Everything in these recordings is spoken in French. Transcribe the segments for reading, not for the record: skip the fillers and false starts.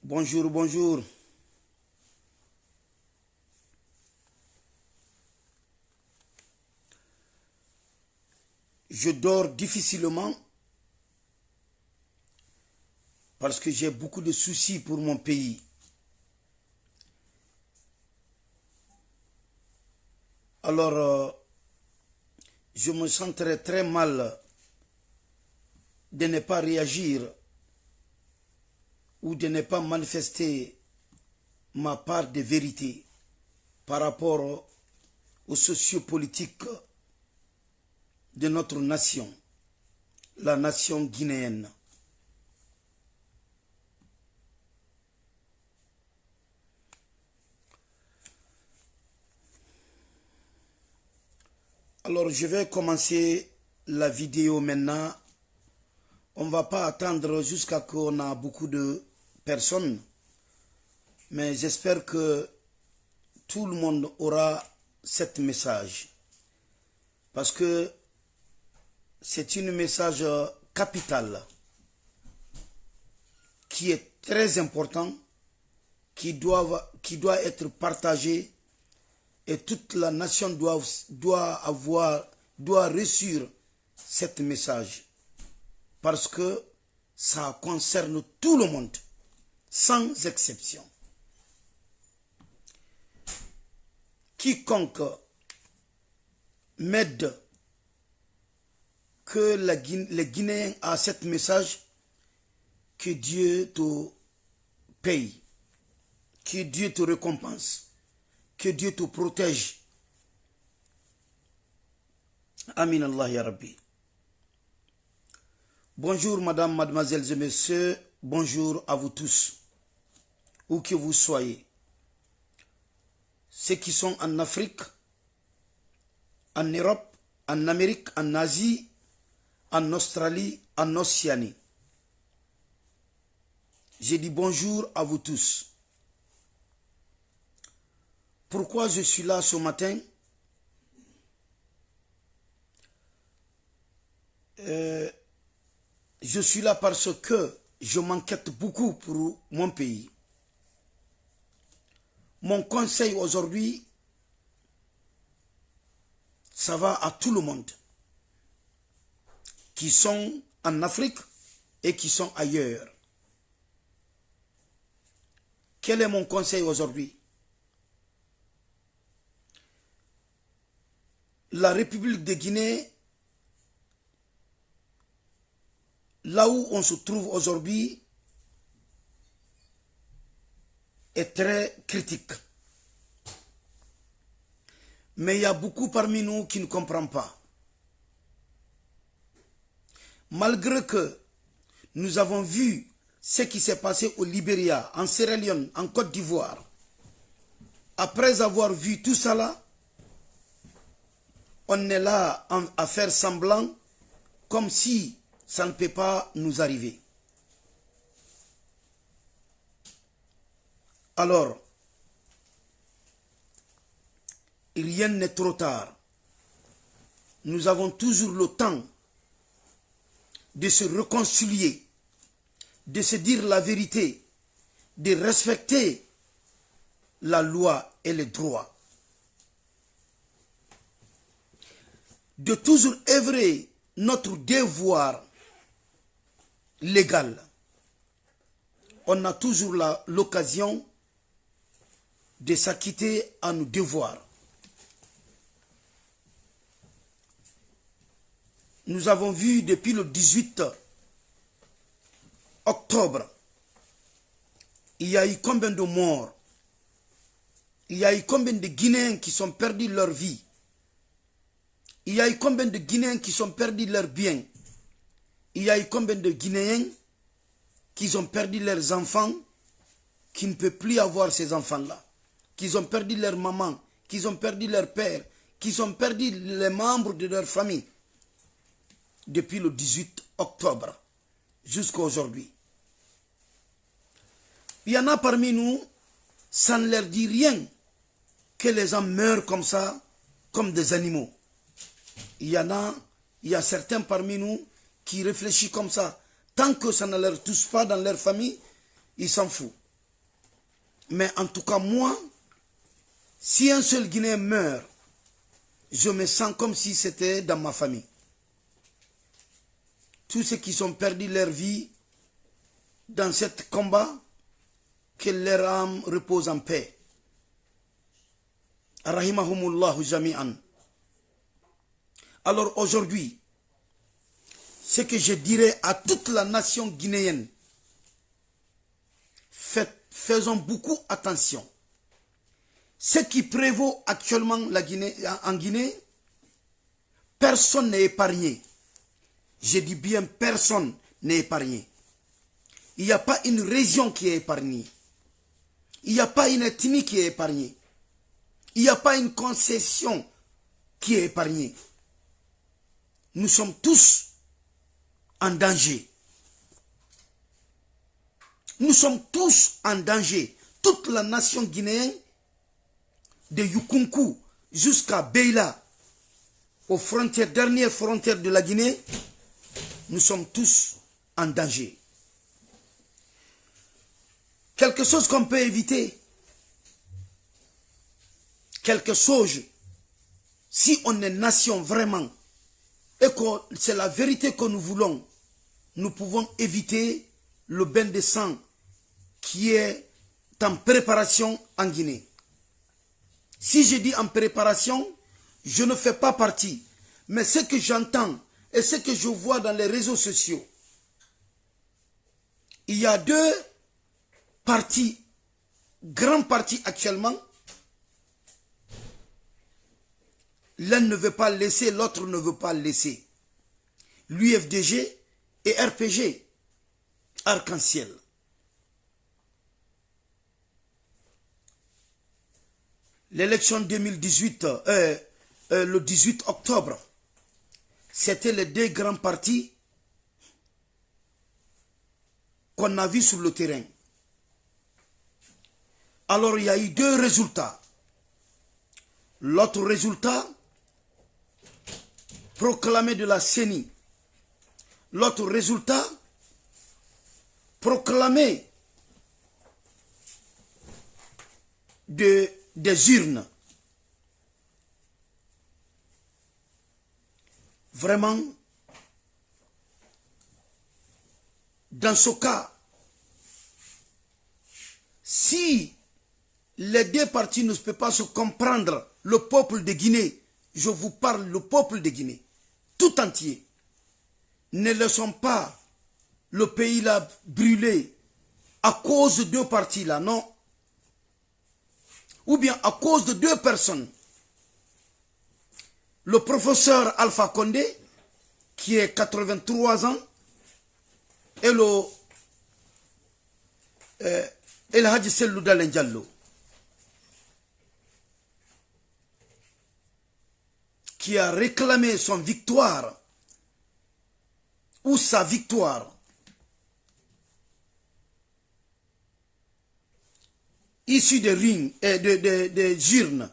Bonjour, bonjour. Je dors difficilement parce que j'ai beaucoup de soucis pour mon pays. Alors, je me sentirais très mal de ne pas réagir ou de ne pas manifester ma part de vérité par rapport aux sociopolitiques de notre nation, la nation guinéenne. Alors, je vais commencer la vidéo maintenant. On ne va pas attendre jusqu'à ce qu'on a beaucoup de personnes, mais j'espère que tout le monde aura ce message. Parce que c'est un message capital qui est très important, qui doit être partagé et toute la nation doit reçu ce message. Parce que ça concerne tout le monde, sans exception. Quiconque m'aide que les Guinéens a ce message, que Dieu te paye, que Dieu te récompense, que Dieu te protège. Amin Allah ya Rabbi. Bonjour madame, mademoiselles et messieurs, bonjour à vous tous, où que vous soyez. Ceux qui sont en Afrique, en Europe, en Amérique, en Asie, en Australie, en Océanie. Je dis bonjour à vous tous. Pourquoi je suis là ce matin? Je suis là parce que je m'inquiète beaucoup pour mon pays. Mon conseil aujourd'hui, ça va à tout le monde qui sont en Afrique et qui sont ailleurs. Quel est mon conseil aujourd'hui? La République de Guinée, là où on se trouve aujourd'hui, est très critique. Mais il y a beaucoup parmi nous qui ne comprennent pas. Malgré que nous avons vu ce qui s'est passé au Libéria, en Sierra Leone, en Côte d'Ivoire, après avoir vu tout ça là, on est là à faire semblant comme si ça ne peut pas nous arriver. Alors, rien n'est trop tard. Nous avons toujours le temps de se réconcilier, de se dire la vérité, de respecter la loi et les droits. De toujours œuvrer notre devoir légal. On a toujours l'occasion de s'acquitter à nos devoirs. Nous avons vu depuis le 18 octobre, il y a eu combien de morts? Il y a eu combien de Guinéens qui sont perdus leur vie? Il y a eu combien de Guinéens qui sont perdus leurs biens? Il y a eu combien de Guinéens qui ont perdu leurs enfants, qui ne peuvent plus avoir ces enfants-là, qui ont perdu leur maman, qui ont perdu leur père, qui ont perdu les membres de leur famille depuis le 18 octobre jusqu'à aujourd'hui. Il y en a parmi nous, ça ne leur dit rien que les gens meurent comme ça, comme des animaux. Il y a certains parmi nous qui réfléchissent comme ça. Tant que ça ne leur touche pas dans leur famille, ils s'en foutent. Mais en tout cas, moi, si un seul Guinéen meurt, je me sens comme si c'était dans ma famille. Tous ceux qui ont perdu leur vie dans ce combat, que leur âme repose en paix. Rahimahumullahu jami'an. Alors aujourd'hui, ce que je dirais à toute la nation guinéenne, faisons beaucoup attention. Ce qui prévaut actuellement en Guinée, personne n'est épargné. Je dis bien personne n'est épargné. Il n'y a pas une région qui est épargnée. Il n'y a pas une ethnie qui est épargnée. Il n'y a pas une concession qui est épargnée. Nous sommes tous en danger. Nous sommes tous en danger. Toute la nation guinéenne, de Yukunku jusqu'à Beila, aux frontières, dernières frontières de la Guinée, nous sommes tous en danger. Quelque chose qu'on peut éviter, quelque chose, si on est nation vraiment, et que c'est la vérité que nous voulons, nous pouvons éviter le bain de sang qui est en préparation en Guinée. Si je dis en préparation, je ne fais pas partie. Mais ce que j'entends et ce que je vois dans les réseaux sociaux, il y a deux partis, grands partis actuellement. L'un ne veut pas laisser, l'autre ne veut pas laisser. L'UFDG et RPG, Arc-en-Ciel. L'élection 2018, le 18 octobre, c'était les deux grands partis qu'on a vus sur le terrain. Alors il y a eu deux résultats. L'autre résultat, proclamé de la CENI. L'autre résultat, proclamé des urnes. Vraiment, dans ce cas, si les deux partis ne peuvent pas se comprendre, le peuple de Guinée, je vous parle, le peuple de Guinée, tout entier, ne laissons pas le pays là brûler à cause de deux partis là, non. Ou bien à cause de deux personnes. Le professeur Alpha Condé, qui est 83 ans, et le Hadji Sellou Dalein Diallo, qui a réclamé son victoire, ou sa victoire, issue des rings et des urnes.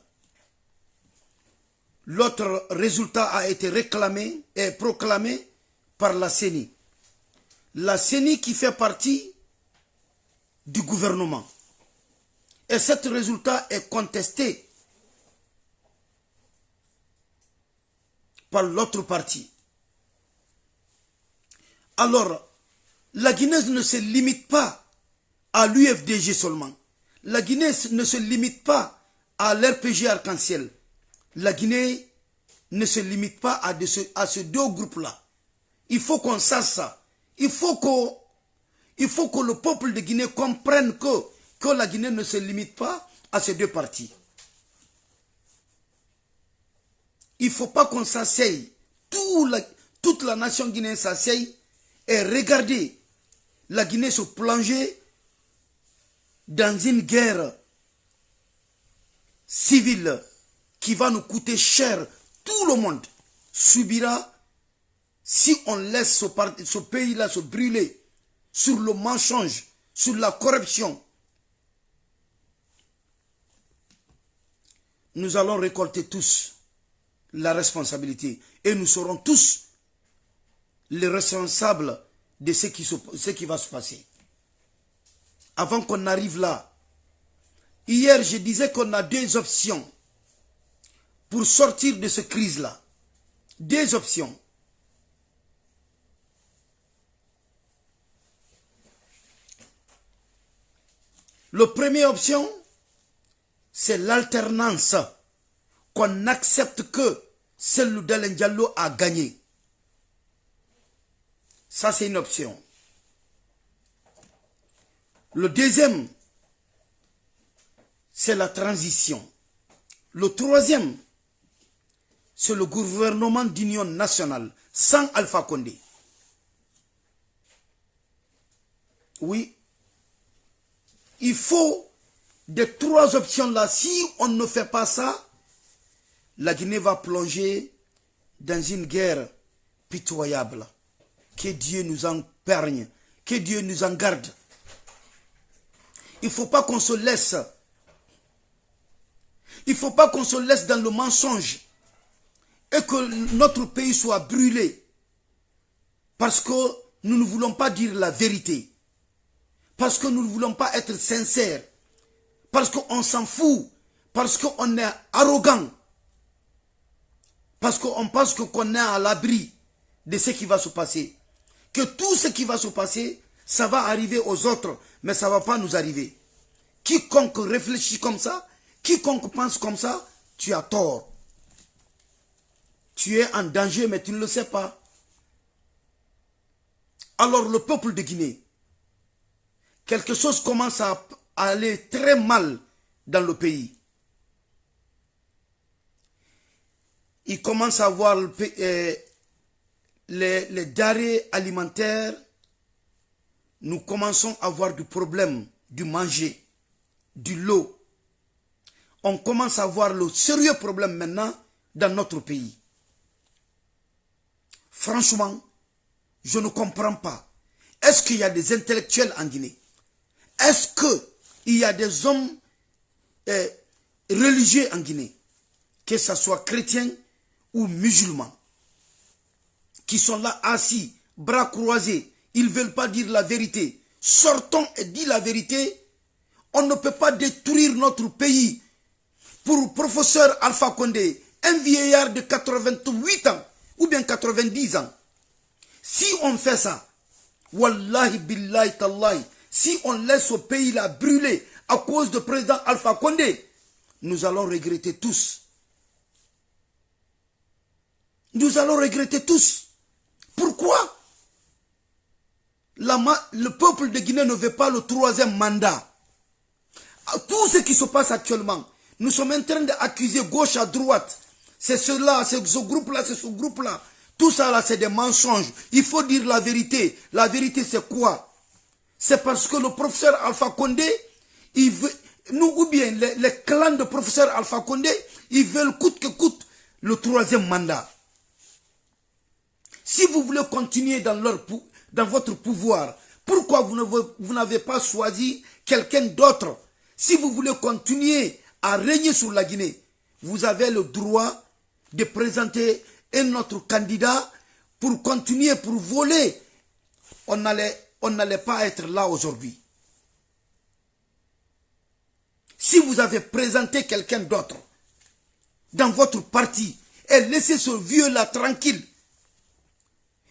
L'autre résultat a été réclamé et proclamé par la CENI. La CENI qui fait partie du gouvernement. Et ce résultat est contesté par l'autre parti. Alors, la Guinée ne se limite pas à l'UFDG seulement. La Guinée ne se limite pas à l'RPG Arc-en-Ciel. La Guinée ne se limite pas à ces deux groupes-là. Il faut qu'on sache ça. Il faut que le peuple de Guinée comprenne que la Guinée ne se limite pas à ces deux partis. Il ne faut pas qu'on s'asseye. Toute la nation guinéenne s'asseye et regarder la Guinée se plonger dans une guerre civile qui va nous coûter cher. Tout le monde subira si on laisse ce pays-là se brûler sur le mensonge, sur la corruption. Nous allons récolter tous la responsabilité et nous serons tous les responsables de ce qui va se passer. Avant qu'on arrive là, Hier, je disais qu'on a deux options pour sortir de cette crise-là. Deux options. La première option, c'est l'alternance. Qu'on accepte que celle d'Alain Diallo a gagné. Ça, c'est une option. Le deuxième, c'est la transition. Le troisième, c'est le gouvernement d'union nationale sans Alpha Condé. Oui, il faut des trois options-là. Si on ne fait pas ça, la Guinée va plonger dans une guerre pitoyable. Que Dieu nous en épargne, que Dieu nous en garde. Il ne faut pas qu'on se laisse. Il ne faut pas qu'on se laisse dans le mensonge et que notre pays soit brûlé parce que nous ne voulons pas dire la vérité, parce que nous ne voulons pas être sincères, parce qu'on s'en fout, parce qu'on est arrogant, parce qu'on pense qu'on est à l'abri de ce qui va se passer. Que tout ce qui va se passer, ça va arriver aux autres, mais ça ne va pas nous arriver. Quiconque réfléchit comme ça, quiconque pense comme ça, tu as tort. Tu es en danger, mais tu ne le sais pas. Alors le peuple de Guinée, quelque chose commence à aller très mal dans le pays. Il commence à avoir les denrées alimentaires. Nous commençons à avoir du problème du manger, du lot. On commence à avoir le sérieux problème maintenant dans notre pays. Franchement, je ne comprends pas. Est-ce qu'il y a des intellectuels en Guinée? Est-ce qu'il y a des hommes religieux en Guinée, que ce soit chrétiens ou musulmans, qui sont là assis, bras croisés, ils ne veulent pas dire la vérité? Sortons et dis la vérité. On ne peut pas détruire notre pays pour le professeur Alpha Condé, un vieillard de 88 ans ou bien 90 ans. Si on fait ça, wallahi billahi tallahi, si on laisse ce pays-là brûler à cause du président Alpha Condé, nous allons regretter tous. Nous allons regretter tous. Pourquoi? Le peuple de Guinée ne veut pas le troisième mandat. Tout ce qui se passe actuellement, nous sommes en train d'accuser gauche à droite. C'est cela, c'est ce groupe-là, c'est ce groupe-là. Tout ça là, c'est des mensonges. Il faut dire la vérité. La vérité, c'est quoi? C'est parce que le professeur Alpha Condé, il veut, nous ou bien les clans de professeur Alpha Condé, ils veulent coûte que coûte le troisième mandat. Si vous voulez continuer dans votre pouvoir, pourquoi vous n'avez pas choisi quelqu'un d'autre? Si vous voulez continuer à régner sur la Guinée, vous avez le droit de présenter un autre candidat pour continuer, pour voler. On n'allait pas être là aujourd'hui. Si vous avez présenté quelqu'un d'autre dans votre parti et laissez ce vieux-là tranquille,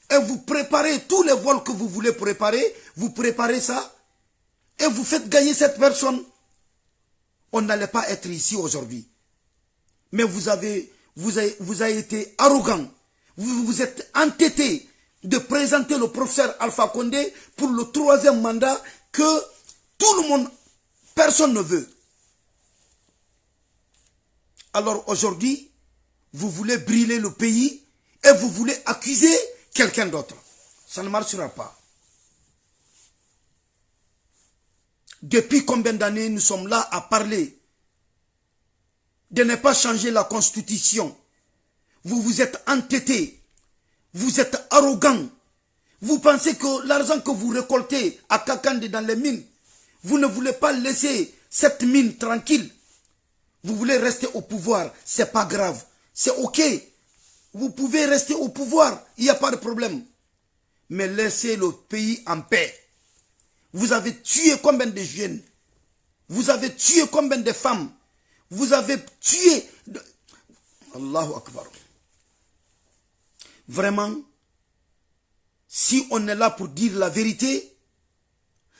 et vous préparez tous les vols que vous voulez préparer, vous préparez ça, et vous faites gagner cette personne, on n'allait pas être ici aujourd'hui. Mais vous avez été arrogant, vous êtes entêté de présenter le professeur Alpha Condé pour le troisième mandat que tout le monde, personne ne veut. Alors aujourd'hui, vous voulez brûler le pays et vous voulez accuser quelqu'un d'autre. Ça ne marchera pas. Depuis combien d'années nous sommes là à parler de ne pas changer la constitution? Vous vous êtes entêtés, vous êtes arrogants. Vous pensez que l'argent que vous récoltez à Kakande dans les mines, vous ne voulez pas laisser cette mine tranquille. Vous voulez rester au pouvoir, c'est pas grave, c'est ok. Vous pouvez rester au pouvoir, il n'y a pas de problème. Mais laissez le pays en paix. Vous avez tué combien de jeunes? Vous avez tué combien de femmes? Vous avez tué... Allahu Akbar. Vraiment, si on est là pour dire la vérité,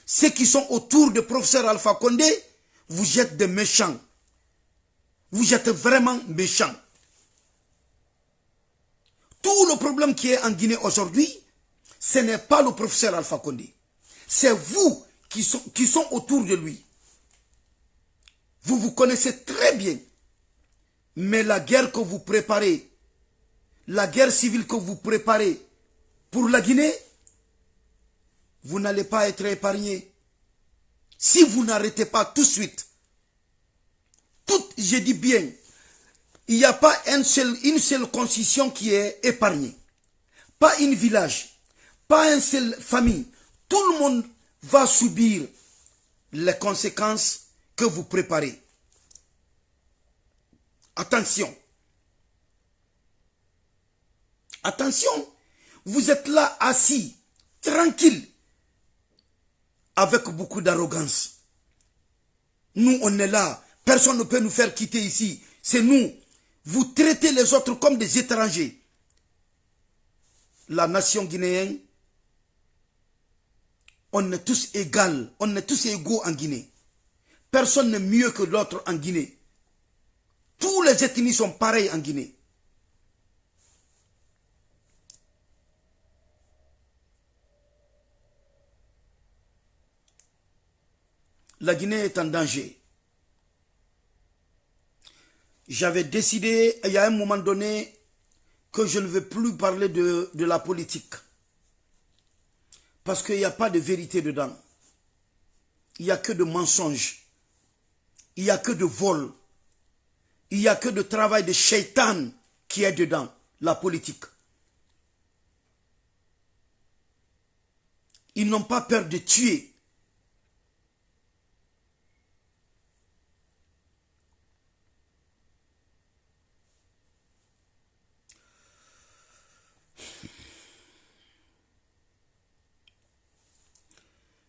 ceux qui sont autour du professeur Alpha Condé, vous êtes des méchants. Vous êtes vraiment méchants. Tout le problème qui est en Guinée aujourd'hui, ce n'est pas le professeur Alpha Condé. C'est vous qui sont autour de lui. Vous vous connaissez très bien. Mais la guerre que vous préparez, la guerre civile que vous préparez pour la Guinée, vous n'allez pas être épargné. Si vous n'arrêtez pas tout de suite, je dis bien, il n'y a pas une seule constitution qui est épargnée. Pas un village, pas une seule famille. Tout le monde va subir les conséquences que vous préparez. Attention. Attention. Vous êtes là assis, tranquille, avec beaucoup d'arrogance. Nous, on est là. Personne ne peut nous faire quitter ici. C'est nous. Vous traitez les autres comme des étrangers. La nation guinéenne, on est tous égaux. On est tous égaux en Guinée. Personne n'est mieux que l'autre en Guinée. Tous les ethnies sont pareils en Guinée. La Guinée est en danger. J'avais décidé, il y a un moment donné, que je ne veux plus parler de la politique. Parce qu'il n'y a pas de vérité dedans. Il n'y a que de mensonges. Il n'y a que de vol. Il n'y a que de travail de shaitan qui est dedans, la politique. Ils n'ont pas peur de tuer.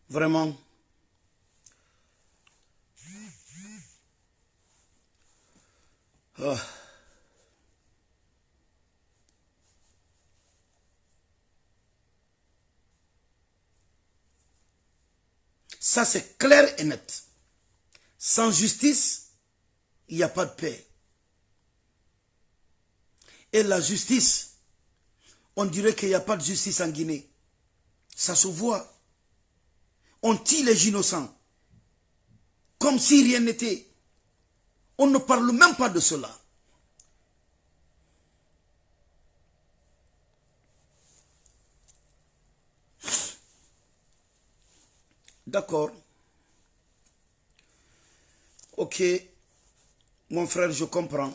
Vraiment. Oh. Ça, c'est clair et net. Sans justice, il n'y a pas de paix. Et la justice, on dirait qu'il n'y a pas de justice en Guinée. Ça se voit. On tue les innocents. Comme si rien n'était. On ne parle même pas de cela. D'accord. Ok. Mon frère, je comprends.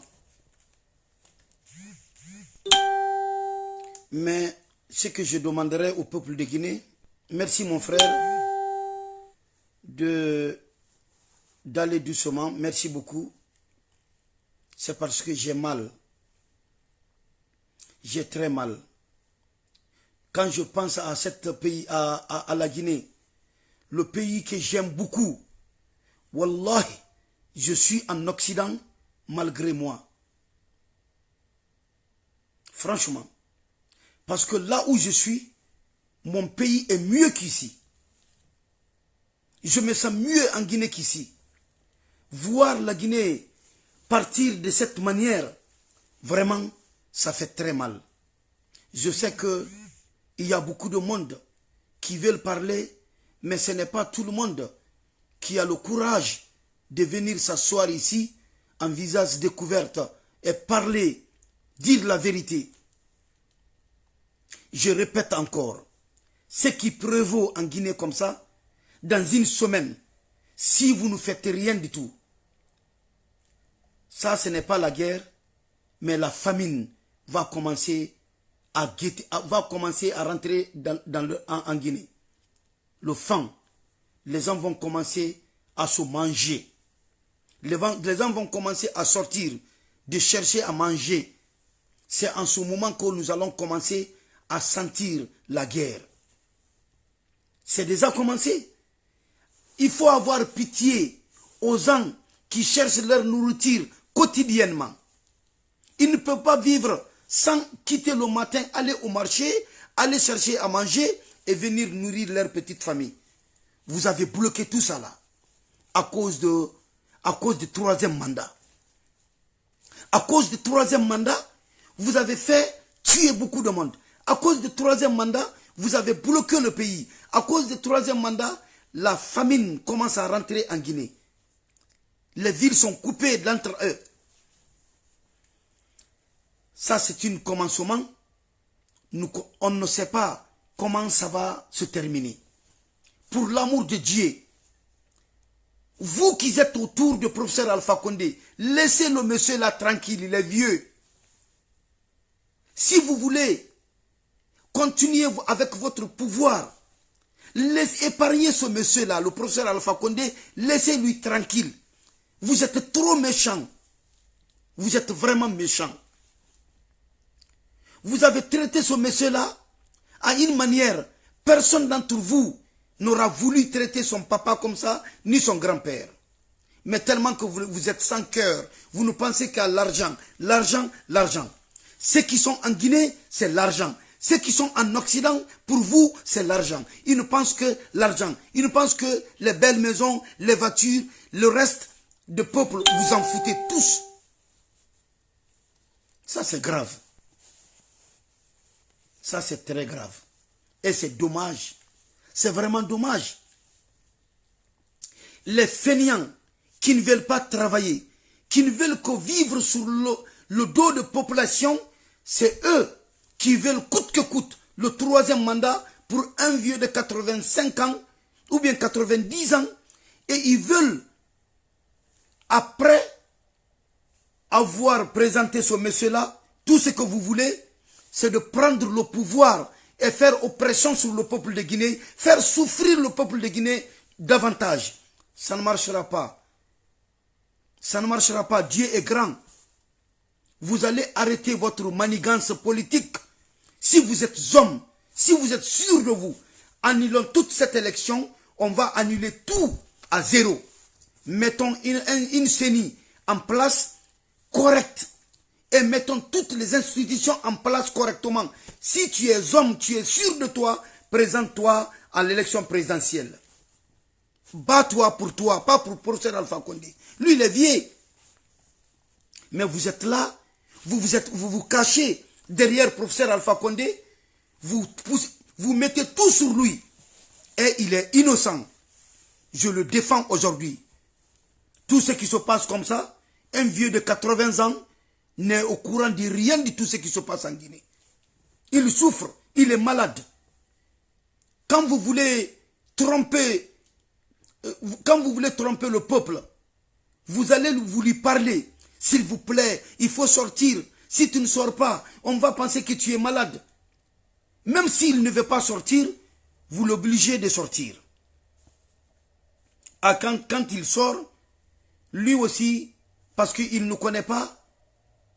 Mais ce que je demanderai au peuple de Guinée, merci mon frère, d'aller doucement. Merci beaucoup. C'est parce que j'ai mal. J'ai très mal. Quand je pense à cet pays, à la Guinée, le pays que j'aime beaucoup, wallahi, je suis en Occident malgré moi. Franchement. Parce que là où je suis, mon pays est mieux qu'ici. Je me sens mieux en Guinée qu'ici. Voir la Guinée partir de cette manière, vraiment, ça fait très mal. Je sais qu'il y a beaucoup de monde qui veulent parler, mais ce n'est pas tout le monde qui a le courage de venir s'asseoir ici en visage découvert et parler, dire la vérité. Je répète encore, ce qui prévaut en Guinée comme ça, dans une semaine, si vous ne faites rien du tout, ça ce n'est pas la guerre, mais la famine va commencer à rentrer en Guinée. Le faim, les gens vont commencer à se manger. Les gens vont commencer à sortir, de chercher à manger. C'est en ce moment que nous allons commencer à sentir la guerre. C'est déjà commencé. Il faut avoir pitié aux gens qui cherchent leur nourriture quotidiennement. Ils ne peuvent pas vivre sans quitter le matin, aller au marché, aller chercher à manger et venir nourrir leur petite famille. Vous avez bloqué tout ça là à cause du troisième mandat. À cause du troisième mandat, vous avez fait tuer beaucoup de monde. À cause du troisième mandat, vous avez bloqué le pays. À cause du troisième mandat, la famine commence à rentrer en Guinée. Les villes sont coupées d'entre eux. Ça, c'est un commencement. On ne sait pas comment ça va se terminer. Pour l'amour de Dieu, vous qui êtes autour du professeur Alpha Condé, laissez le monsieur là tranquille, il est vieux. Si vous voulez continuer avec votre pouvoir, épargnez ce monsieur là, le professeur Alpha Condé, laissez-lui tranquille. Vous êtes trop méchant. Vous êtes vraiment méchant. Vous avez traité ce monsieur-là à une manière, personne d'entre vous n'aura voulu traiter son papa comme ça, ni son grand-père. Mais tellement que vous êtes sans cœur, vous ne pensez qu'à l'argent, l'argent, l'argent. Ceux qui sont en Guinée, c'est l'argent. Ceux qui sont en Occident, pour vous, c'est l'argent. Ils ne pensent que l'argent. Ils ne pensent que les belles maisons, les voitures, le reste de peuple, vous en foutez tous. Ça, c'est grave. Ça, c'est très grave. Et c'est dommage. C'est vraiment dommage. Les fainéants qui ne veulent pas travailler, qui ne veulent que vivre sur le dos de population, c'est eux qui veulent coûte que coûte le troisième mandat pour un vieux de 85 ans ou bien 90 ans. Et ils veulent, après avoir présenté ce monsieur-là, tout ce que vous voulez, c'est de prendre le pouvoir et faire oppression sur le peuple de Guinée, faire souffrir le peuple de Guinée davantage. Ça ne marchera pas. Ça ne marchera pas. Dieu est grand. Vous allez arrêter votre manigance politique. Si vous êtes homme, si vous êtes sûr de vous, annulons toute cette élection, on va annuler tout à zéro. Mettons une CENI en place correcte. Et mettons toutes les institutions en place correctement. Si tu es homme, tu es sûr de toi, présente-toi à l'élection présidentielle. Bats-toi pour toi, pas pour professeur Alpha Condé. Lui, il est vieux. Mais vous êtes là, vous vous cachez derrière professeur Alpha Condé, vous mettez tout sur lui. Et il est innocent. Je le défends aujourd'hui. Tout ce qui se passe comme ça, un vieux de 80 ans, n'est au courant de rien de tout ce qui se passe en Guinée. Il souffre, il est malade. Quand vous voulez tromper le peuple, vous allez vous lui parler. S'il vous plaît, il faut sortir. Si tu ne sors pas, on va penser que tu es malade. Même s'il ne veut pas sortir, vous l'obligez de sortir. Ah, quand il sort, lui aussi, parce qu'il ne connaît pas,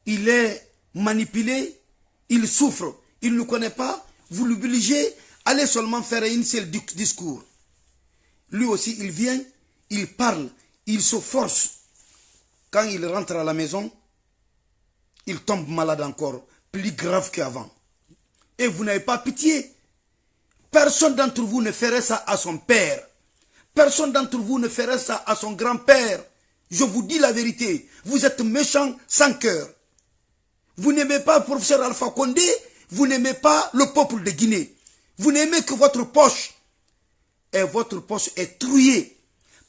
il est manipulé, il souffre, il ne connaît pas, vous l'obligez à aller seulement faire un seul discours. Lui aussi, il vient, il parle, il se force. Quand il rentre à la maison, il tombe malade encore, plus grave qu'avant. Et vous n'avez pas pitié. Personne d'entre vous ne ferait ça à son père. Personne d'entre vous ne ferait ça à son grand-père. Je vous dis la vérité, vous êtes méchants sans cœur. Vous n'aimez pas le professeur Alpha Condé, vous n'aimez pas le peuple de Guinée. Vous n'aimez que votre poche. Et votre poche est trouillée.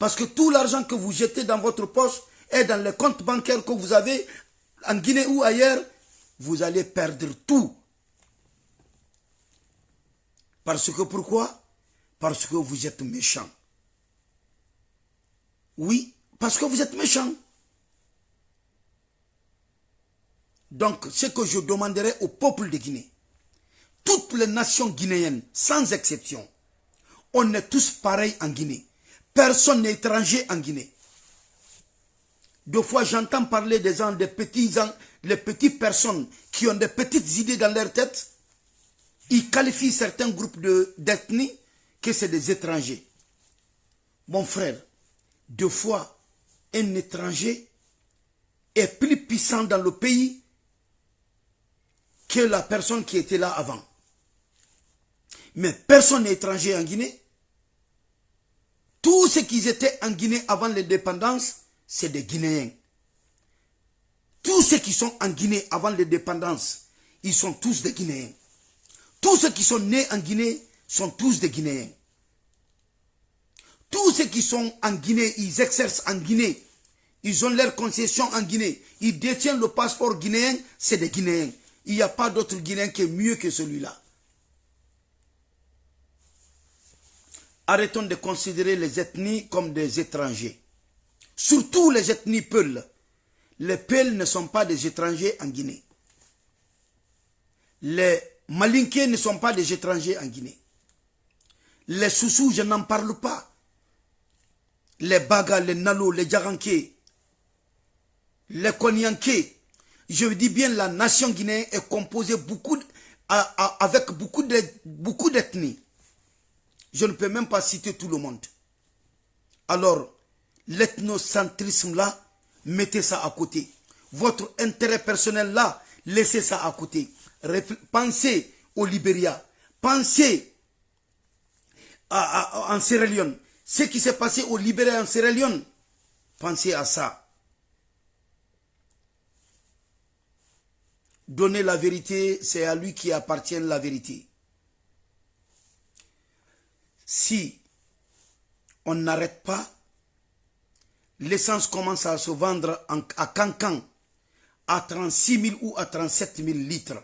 Parce que tout l'argent que vous jetez dans votre poche est dans les comptes bancaires que vous avez en Guinée ou ailleurs. Vous allez perdre tout. Parce que pourquoi? Parce que vous êtes méchant. Oui, parce que vous êtes méchant. Donc, ce que je demanderai au peuple de Guinée, toutes les nations guinéennes, sans exception, on est tous pareils en Guinée. Personne n'est étranger en Guinée. Deux fois, j'entends parler des gens, des petites personnes qui ont des petites idées dans leur tête. Ils qualifient certains groupes d'ethnie que c'est des étrangers. Mon frère, deux fois, un étranger est plus puissant dans le pays que la personne qui était là avant. Mais personne n'est étranger en Guinée. Tous ceux qui étaient en Guinée avant l'indépendance, c'est des Guinéens. Tous ceux qui sont en Guinée avant l'indépendance, ils sont tous des Guinéens. Tous ceux qui sont nés en Guinée sont tous des Guinéens. Tous ceux qui sont en Guinée, ils exercent en Guinée. Ils ont leur concession en Guinée. Ils détiennent le passeport guinéen, c'est des Guinéens. Il n'y a pas d'autre Guinéen qui est mieux que celui-là. Arrêtons de considérer les ethnies comme des étrangers. Surtout les ethnies Peuls. Les Peuls ne sont pas des étrangers en Guinée. Les Malinké ne sont pas des étrangers en Guinée. Les Soussous, je n'en parle pas. Les Baga, les Nalo, les Djaranké, les Konyanké. Je dis bien la nation guinéenne est composée avec beaucoup d'ethnies. Je ne peux même pas citer tout le monde. Alors, l'ethnocentrisme là, mettez ça à côté. Votre intérêt personnel là, laissez ça à côté. Pensez au Libéria. Pensez en Sierra Leone. Ce qui s'est passé au Libéria en Sierra Leone. Pensez à ça. Donner la vérité, c'est à lui qui appartient la vérité. Si on n'arrête pas, l'essence commence à se vendre à Cancan à 36 000 ou à 37 000 litres.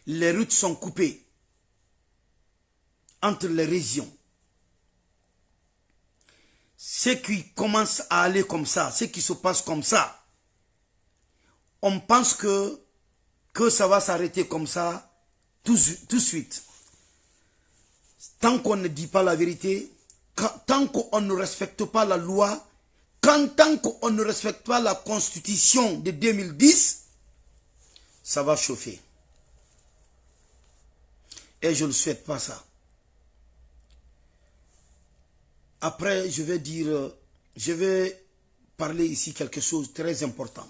Les routes sont coupées entre les régions. Ce qui commence à aller comme ça, ce qui se passe comme ça, on pense que ça va s'arrêter comme ça tout de suite. Tant qu'on ne dit pas la vérité, tant qu'on ne respecte pas la loi, tant qu'on ne respecte pas la constitution de 2010, ça va chauffer. Et je ne souhaite pas ça. Après, je vais parler ici quelque chose de très important.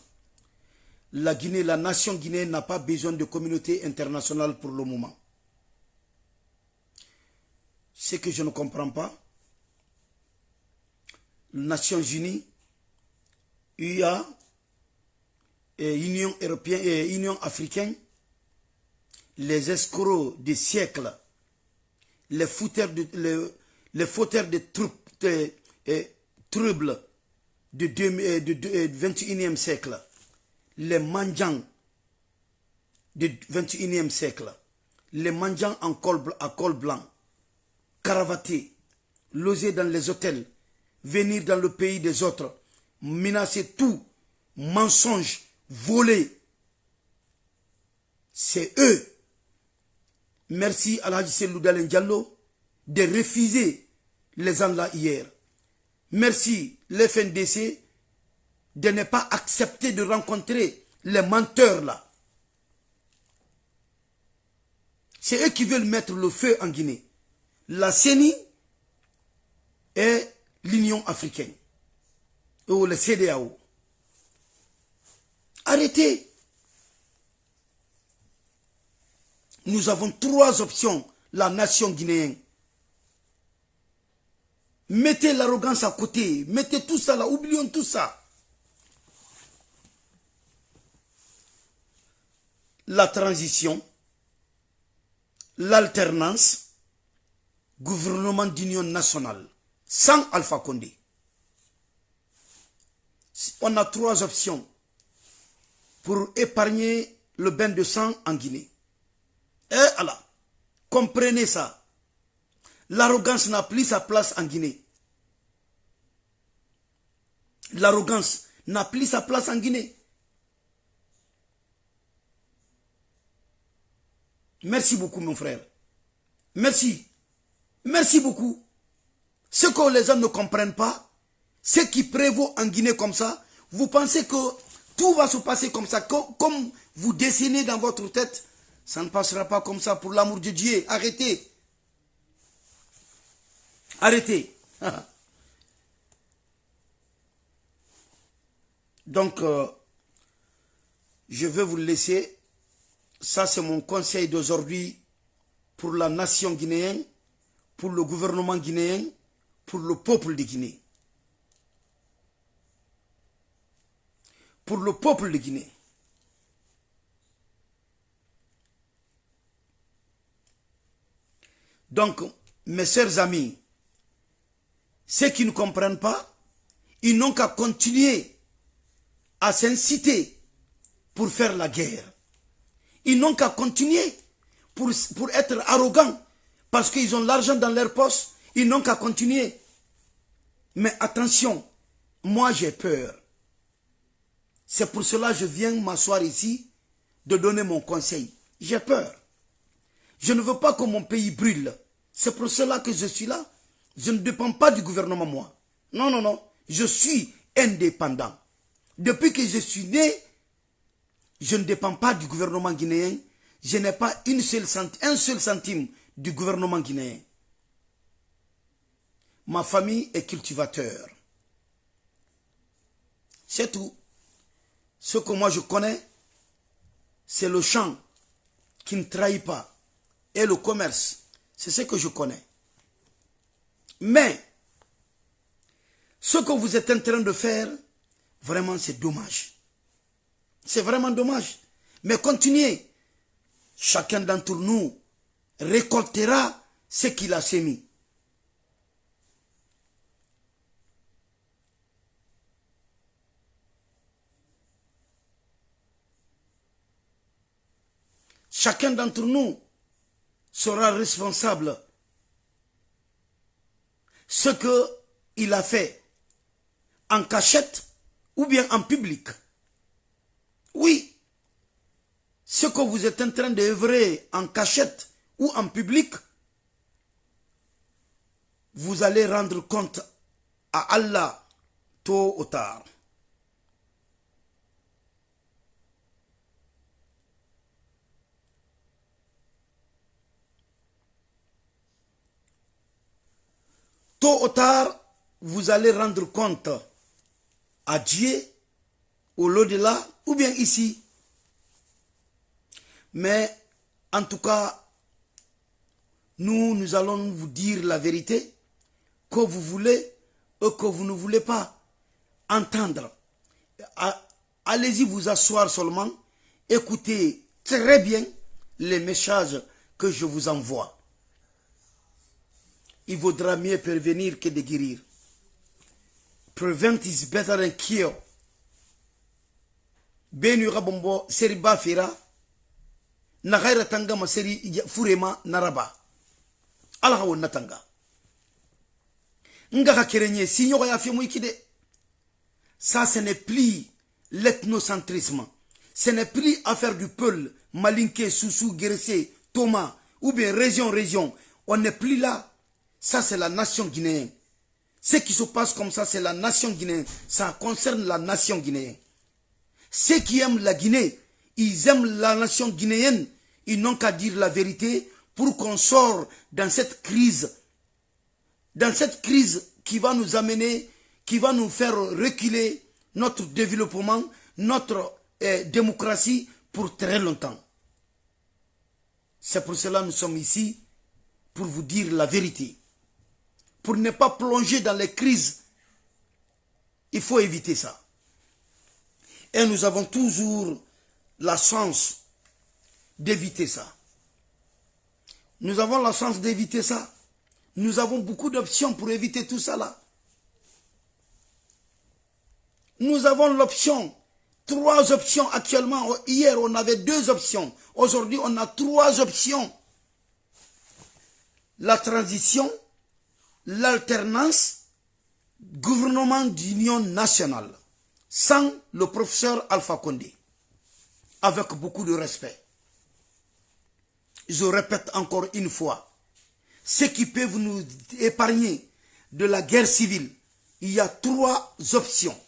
La Guinée, la nation guinéenne n'a pas besoin de communauté internationale pour le moment. Ce que je ne comprends pas, les Nations Unies, UA, et Union européenne et Union africaine, les escrocs des siècles, les fauteurs de troubles du 21e siècle, les mendiants du 21e siècle, les mendiants à col blanc, cravatés, loger dans les hôtels, venir dans le pays des autres, menacer tout, mensonge, voler. C'est eux. Merci à Al-Hadji Cellou Dalein Diallo de refuser les gens-là hier. Merci l'FNDC de ne pas accepter de rencontrer les menteurs là. C'est eux qui veulent mettre le feu en Guinée. La CENI et l'Union africaine. Ou le CEDEAO. Arrêtez. Nous avons 3 options, la nation guinéenne. Mettez l'arrogance à côté. Mettez tout ça là. Oublions tout ça. La transition, l'alternance, gouvernement d'union nationale, sans Alpha Condé. On a 3 options pour épargner le bain de sang en Guinée. Et Allah, comprenez ça. L'arrogance n'a plus sa place en Guinée. L'arrogance n'a plus sa place en Guinée. Merci beaucoup, mon frère. Merci. Merci beaucoup. Ce que les gens ne comprennent pas, ce qui prévaut en Guinée comme ça, vous pensez que tout va se passer comme ça, comme vous dessinez dans votre tête, ça ne passera pas comme ça, pour l'amour de Dieu. Arrêtez. Arrêtez. Donc, je vais vous laisser. Ça, c'est mon conseil d'aujourd'hui pour la nation guinéenne, pour le gouvernement guinéen, pour le peuple de Guinée. Pour le peuple de Guinée. Donc, mes chers amis, ceux qui ne comprennent pas, ils n'ont qu'à continuer à s'inciter pour faire la guerre. Ils n'ont qu'à continuer pour être arrogants parce qu'ils ont l'argent dans leur poche. Ils n'ont qu'à continuer. Mais attention, moi j'ai peur. C'est pour cela que je viens m'asseoir ici de donner mon conseil. J'ai peur. Je ne veux pas que mon pays brûle. C'est pour cela que je suis là. Je ne dépends pas du gouvernement, moi. Non, non, non. Je suis indépendant. Depuis que je suis né, je ne dépends pas du gouvernement guinéen. Je n'ai pas un seul centime du gouvernement guinéen. Ma famille est cultivateur. C'est tout. Ce que moi je connais, c'est le champ qui ne trahit pas. Et le commerce. C'est ce que je connais. Mais, ce que vous êtes en train de faire, vraiment c'est dommage. C'est vraiment dommage. Mais continuez. Chacun d'entre nous récoltera ce qu'il a sémé. Chacun d'entre nous sera responsable ce qu'il a fait en cachette ou bien en public. Oui, ce que vous êtes en train d'œuvrer en cachette ou en public, vous allez rendre compte à Allah tôt ou tard. Tôt ou tard, vous allez rendre compte à Dieu, au-delà, ou bien ici. Mais, en tout cas, nous allons vous dire la vérité, que vous voulez ou que vous ne voulez pas entendre. Allez-y vous asseoir seulement, écoutez très bien les messages que je vous envoie. Il vaudra mieux prévenir que de guérir. Prevent is better than cure. Benu rabombo seri bafira. Na gaira tanga ma seri furema naraba. Ala hawo natanga. Nga ka kerenye sinyo ya fimu ikide. Ça ce n'est plus l'ethnocentrisme. Ce n'est plus affaire du peuple malinké, Soussou, Guéressé, Thomas ou bien région. On n'est plus là. Ça, c'est la nation guinéenne. Ce qui se passe comme ça, c'est la nation guinéenne. Ça concerne la nation guinéenne. Ceux qui aiment la Guinée, ils aiment la nation guinéenne. Ils n'ont qu'à dire la vérité pour qu'on sorte dans cette crise. Dans cette crise qui va nous amener, qui va nous faire reculer notre développement, notre démocratie pour très longtemps. C'est pour cela que nous sommes ici, pour vous dire la vérité. Pour ne pas plonger dans les crises, il faut éviter ça. Et nous avons toujours la chance d'éviter ça. Nous avons la chance d'éviter ça. Nous avons beaucoup d'options pour éviter tout ça là. Nous avons l'option, 3 options actuellement. Hier, on avait 2 options. Aujourd'hui, on a 3 options. La transition, l'alternance, gouvernement d'union nationale, sans le professeur Alpha Condé, avec beaucoup de respect. Je répète encore une fois, ce qui peut nous épargner de la guerre civile, il y a 3 options.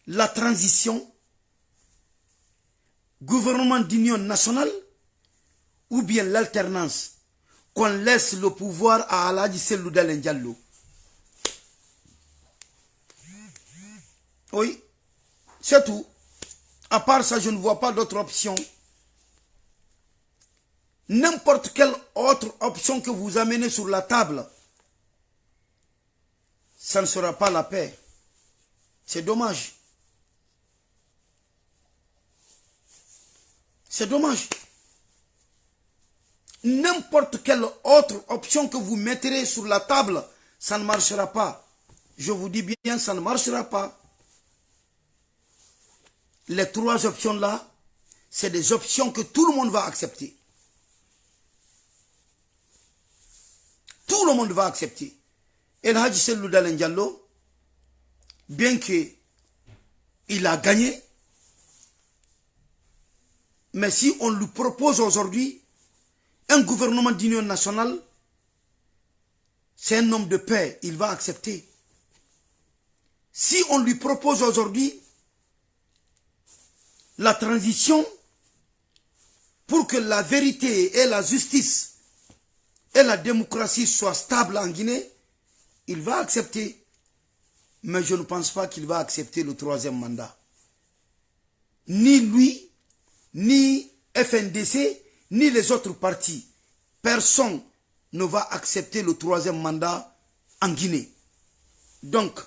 La transition, gouvernement d'union nationale, ou bien l'alternance, qu'on laisse le pouvoir à Aladji Sellou Dalein Diallo. Oui, c'est tout. À part ça, je ne vois pas d'autre option. N'importe quelle autre option que vous amenez sur la table, ça ne sera pas la paix. C'est dommage. C'est dommage. N'importe quelle autre option que vous mettrez sur la table, ça ne marchera pas. Je vous dis bien, ça ne marchera pas. Les trois options-là, c'est des options que tout le monde va accepter. Tout le monde va accepter. El Hadji Cellou Dalein Diallo, bien qu'il a gagné, mais si on lui propose aujourd'hui un gouvernement d'union nationale, c'est un homme de paix, il va accepter. Si on lui propose aujourd'hui la transition pour que la vérité et la justice et la démocratie soient stables en Guinée, il va accepter. Mais je ne pense pas qu'il va accepter le troisième mandat. Ni lui, ni FNDC, ni les autres partis. Personne ne va accepter le troisième mandat en Guinée. Donc,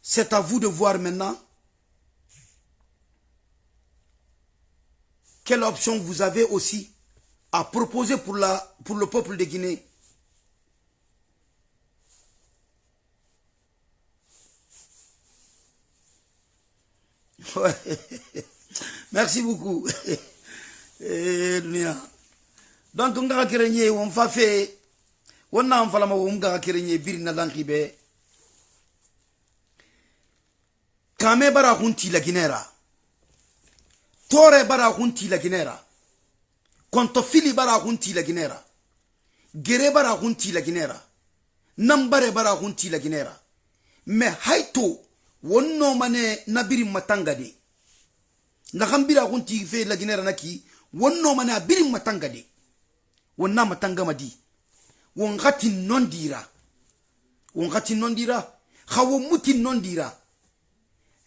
c'est à vous de voir maintenant quelle option vous avez aussi à proposer pour le peuple de Guinée. Ouais. Merci beaucoup. Donc, on va créer, on va faire, on va créer birina dankibe. Kame bara hunti la Guinera. Tore bara hunti la Guinera. Kontofili bara hunti la Guinera. Gere bara hunti la Guinera. Nambare bara hunti la Guinera. Me haito wonno mane nabiri matangade. Nakambira hunti fe la Guinera naki wonno mane abiri matangade. Wonna matanga madi. Wongati nondira. Wongati nondira. Khawo muti nondira.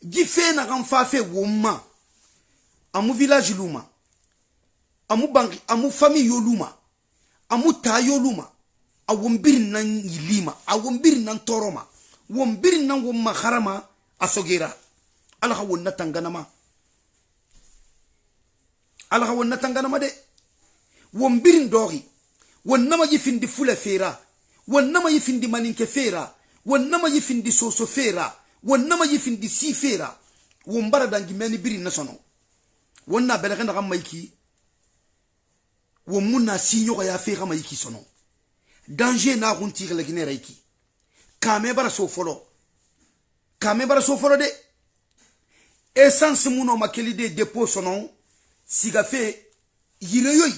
Gife na gamfafe woma. Amu village luma. Amu banki, amu famille yoluma. Amu ta yoluma. A wombiri nan yilima. A wombiri nan toroma. Wombiri nan woma harama asogera. Alha wonna tanganama. Alha wonna tanganama de. Wombiri ndori. Wonnama yifindi fule fera. Wonnama yifindi maninke fera. Wonnama yifindi soso fera. Wonnama yifindi si fera. Wombara dangi meni biri nasono. Wonna belaka na maiki. Womuna sinyo ya fera maiki sono. Danger na runtir la Guinée iki. Kame bara so folo. Kame bara so folo de. Essence muno makeli de dépôt sono. Siga fe yireyoy.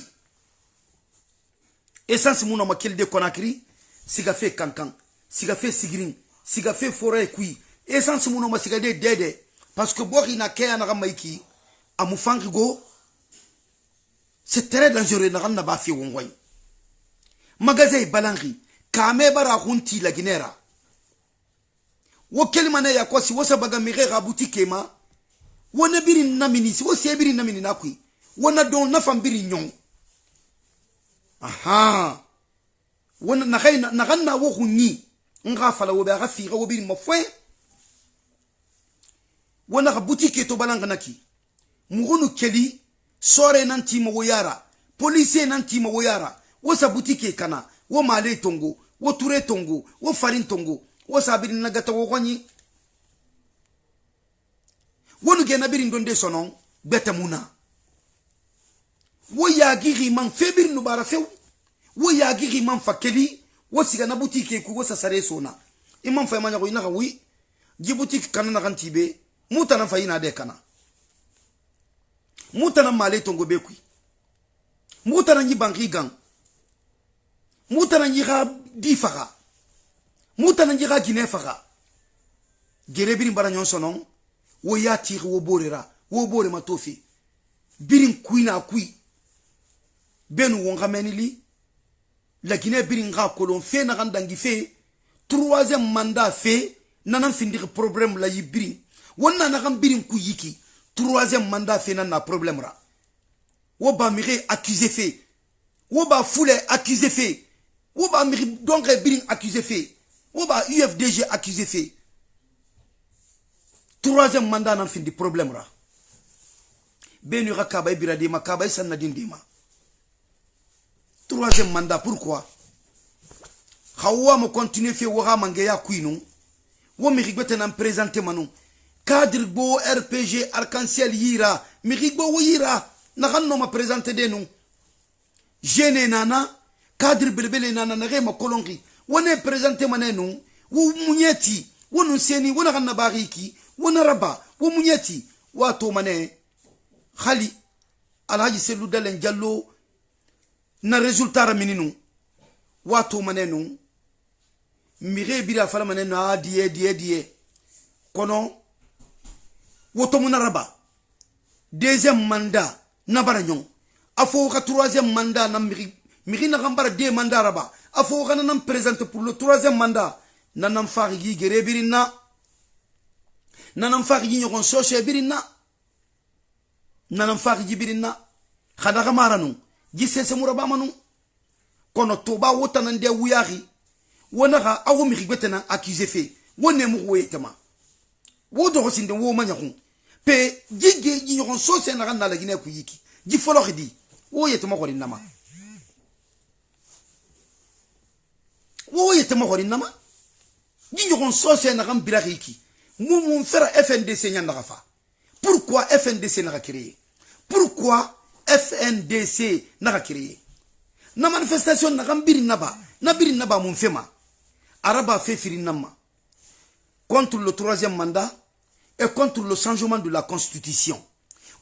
Essence muno makeli de Conakry. Siga fe kankan. Siga fe sigirin. Siga fe forêt kui. Essence muno masiga de dede. Parce que bori na kaya na maiki. Amufangi go. C'est très dangereux na ganna ba fi wongway. Magasin balangi. Kame bara hunti la Guinera. Wo kelimane ya kwasi wosa baga mirera boutique ma. Wona biri namini si wo se biri namini nakui. Wona don na fambiri nyon. Aha. Wona na ganna wo huni. Nga fala wo ba rafira wo biri mafwe. Wona ka boutique to balanga naki. Mugunu keli sore nanti mo yara. Police nanti mo yara. Wosa boutique kana. Wo male tongo. Wo ture tongo. Wo farine tongo. Wo sabiri nagata wo kwani. Wonu gena biri ndonde sonon. Beta muna. Wo yagiri man febiri nubara few. Wo yagiri man fakeli. Wo siga na boutique ku wo sasare sona. Imam fa manya ko inaka wi. Ji boutique kana na kantibe. Muta na fa ina de kana. Muta na male tongo bekui. Muta na nyi banki gang. Muta na nyi ga di faga. Muta na nyi ga Guinée faga. Gere birin bara nyon sonon. Wo ya tire wo borera. Wo bore matofi. Birin kuina kui. Benu wonga menili. La Guinée birin ga kolon fe na gandangi fe. Troisième mandat fait. nanan findir problème la yibiri wonna na kan birin ku yiki troisième mandat fait na problème ra wo ba mire accusé fait wo ba foule accusé fait wo ba mire donc birin accusé fait wo ba UFDG accusé fait troisième mandat nan findir problème ra benu rakaba ibira de makaba sanna dindima troisième mandat pourquoi hawa mo continuer fait wora mangeya kuinu wo mi rigbete nan présenter manu cadre bo RPG arc-en-ciel yira mi rigbo wo yira na kanno ma présenter de nous jeune nana cadre belbele nana na rema kolongi wone présenter manenu wo munyeti wonu seni wona kanna bariki wona raba wo munyeti wato mane khali alhaji Selou Dalen Diallo na résultat ramininu wato manenu mire bira fala manenu die kono woto munaraba deuxième mandat na baranyon afo ka troisième mandat na miri na gambara deux mandat raba afo kana nam présenter pour le troisième mandat nanam fari gi gere birina nanam fari gi nyon soche birina nanam fari gi birina khada gamaranu gi sese muraba manu kono toba wota nan de wuyari wona ga awu mi gbetena accusé fait wonne mu wetema wodo ko sinde wo manyakun pe jige gi nyon soche na kan la gine ku yiki gi folo khidi wo yetema ko nama wo yetema ko nama gi nyon soche na kan biraki mun fera FNDC nyanda gafa pourquoi FNDC n'a créé pourquoi FNDC n'a créé na manifestation na gambiri naba mun fema araba fait firinama contre le troisième mandat et contre le changement de la constitution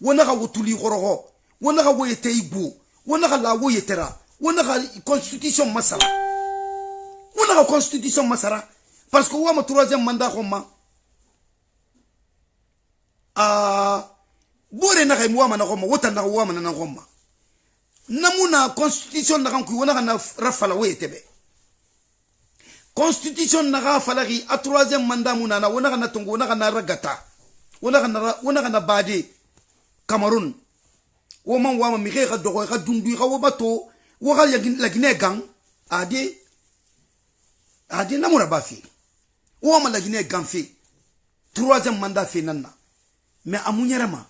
wona ga wotuli gorogo wona ga woyete ibu wona ga la woyetera wona ga constitution masara wona ga constitution masara parce que wa ma troisième mandat khoma bore na kaimu wama na goma wota na wama na goma namuna constitution na kan ku wona na rafala wetebe constitution na rafala ri a troisième mandat muna na wona na tongo wona na ragata wona na bade Cameroun wo man wama mi ga dogo ga dundu ga wo bato wo ga la Guinée gang ade namura bafi wo ma la Guinée gang fi troisième mandat fi nanna mais amunyerema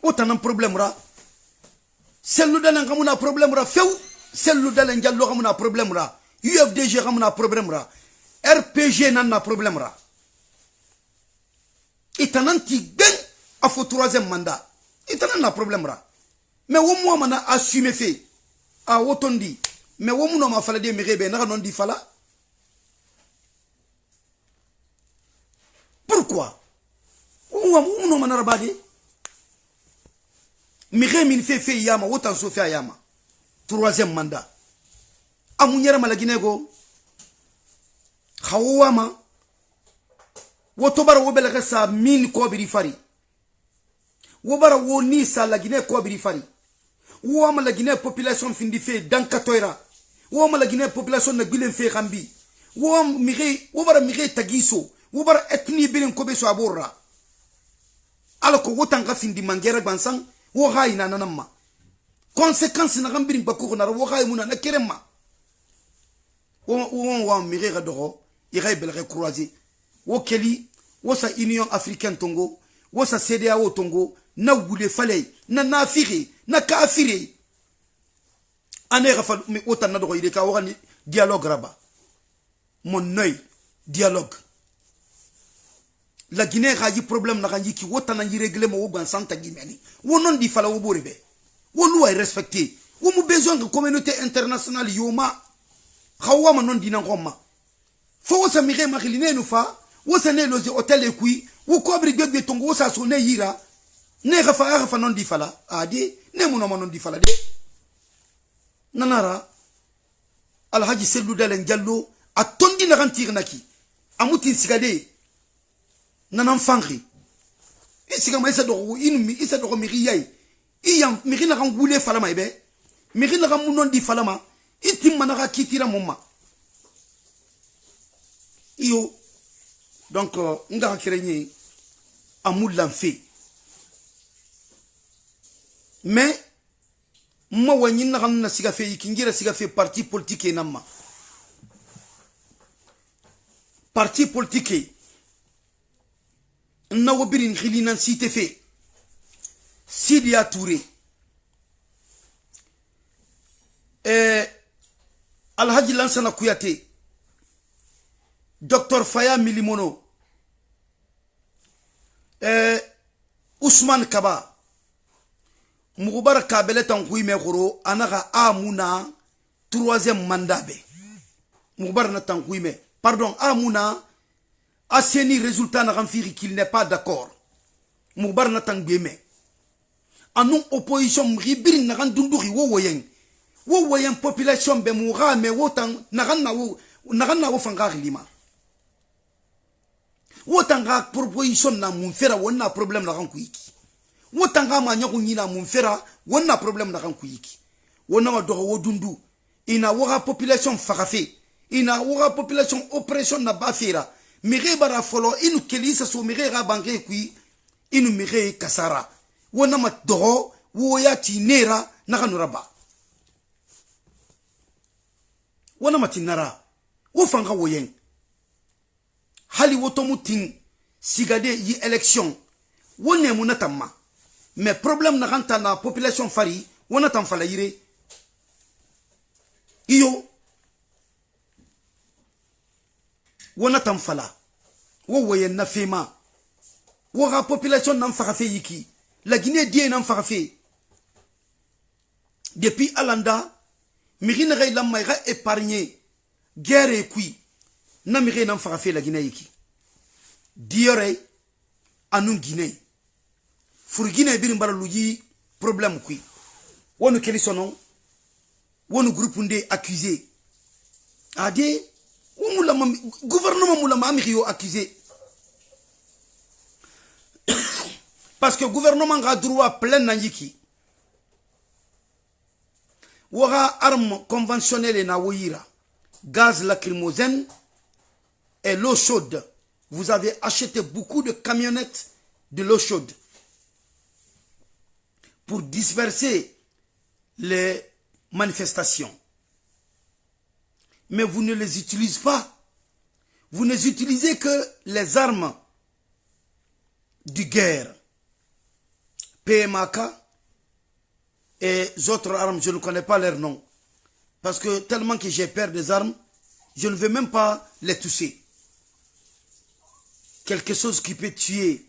autant un problème ra Selou Dalen kamuna problème ra few Selou Dalen Diallo kamuna problème ra UFDG kamuna problème ra RPG nanna problème ra itananti ben a fo troisième mandat itananna problème ra mais wo mo mana assumer fait a wotondi mais wo mo no ma fala de mirebe na non di fala pourquoi ou non manarabadi mire min fait yama wotan so fait yama troisième mandat amunyera malaginego khawama wotobara wobela kasa min ko biri fari wobara woni sa lagine ko biri fari wo ma lagine population findi fait dans katoira wo ma lagine population na bilen fait khambi wo mire wobara mire tagiso wobara ethnie bilen ko be so aborra alako wotan ka findi mangera bansan wo hay na nanamma conséquence na gambirin bakko na wo hay muna na kerema wo mire ga dogo iray belge croiser wo keli wo sa union africaine tongo wo sa CEDEAO tongo na wule falay na nafiri na kafiri ane rafal mi wotan na dogo ide ka wani dialogue raba mon œil dialogue. La Guinée a eu problème na kanji ki wota na régler mo ban santa gimeni wonon di fala wo borebe wo loi respecté wo mu besoin de communauté internationale yoma khawa ma non dina ngoma fo wo sa mire ma khiline no fa wo sa ne lozi hôtel e kui wo ko bri gbegbe tongo wo sa so ne yira ne khafa non di fala adi ne mu no non di fala de nanara alhaji Selou Dalen Diallo atondi na rantir naki amuti sigade nanan fangri isiga ma isa do inumi isa do miri yai iyam miri na kan gule falama ibe miri na kan munon di falama iti manaka kitira moma iyo donc nga kirenye amul l'enfer mais ma wani na kan siga fe ikingira siga fe parti politique namma parti politique na wobirin khilina cité fe Sidia Touré Alhaji Lansana Kouyaté Dr Faya Milimono Ousmane Kaba Moubar Kabele Tankoui Mekoro Anaka Amouna 3e mandat be Moubar na Tankoui me pardon Amouna Asseni résultat na ramfiri qu'il n'est pas d'accord Moubar na Tankoui me anou opposition ribiri na gandunduri wo woyen population be moura me wotan na wo fanga lima wotanga proposition na mun fera wonna problème na kan kuyiki wotanga ma nyaku nyina mun fera wonna problème na kan kuyiki wonna ma dogo wodundu ina wora population fagafe ina wora population oppression na bafera mire bara folo inu kelisa so mire ga bange kui inu mire kasara wonna ma dogo woya tinera na kanuraba wonna ma tinara wo fanga woyen hali wotomutin sigade yi élection wonne munatamma mais problème na kanta na population fari wona tam fala yire iyo wona tam fala wo woyen na fema wo ga population nan fara fe yiki la Guinée die nan fara fe depuis Alanda mirine ray la mayra épargné guerre et kui na mire nan fara fe la Guinée yiki diore anun Guinée fur Guinée birin bara luji problème kui wonu keli sonon wonu groupe ndé accusé ade wumula gouvernement mula ma amiri yo accusé parce que gouvernement a droit plein nanjiki wara arme conventionnelle na woyira gaz lacrymogène et l'eau chaude. Vous avez acheté beaucoup de camionnettes de l'eau chaude pour disperser les manifestations. Mais vous ne les utilisez pas. Vous n'utilisez que les armes de guerre. PMAK et autres armes, je ne connais pas leurs noms. Parce que tellement que j'ai peur des armes, je ne veux même pas les toucher. Quelque chose qui peut tuer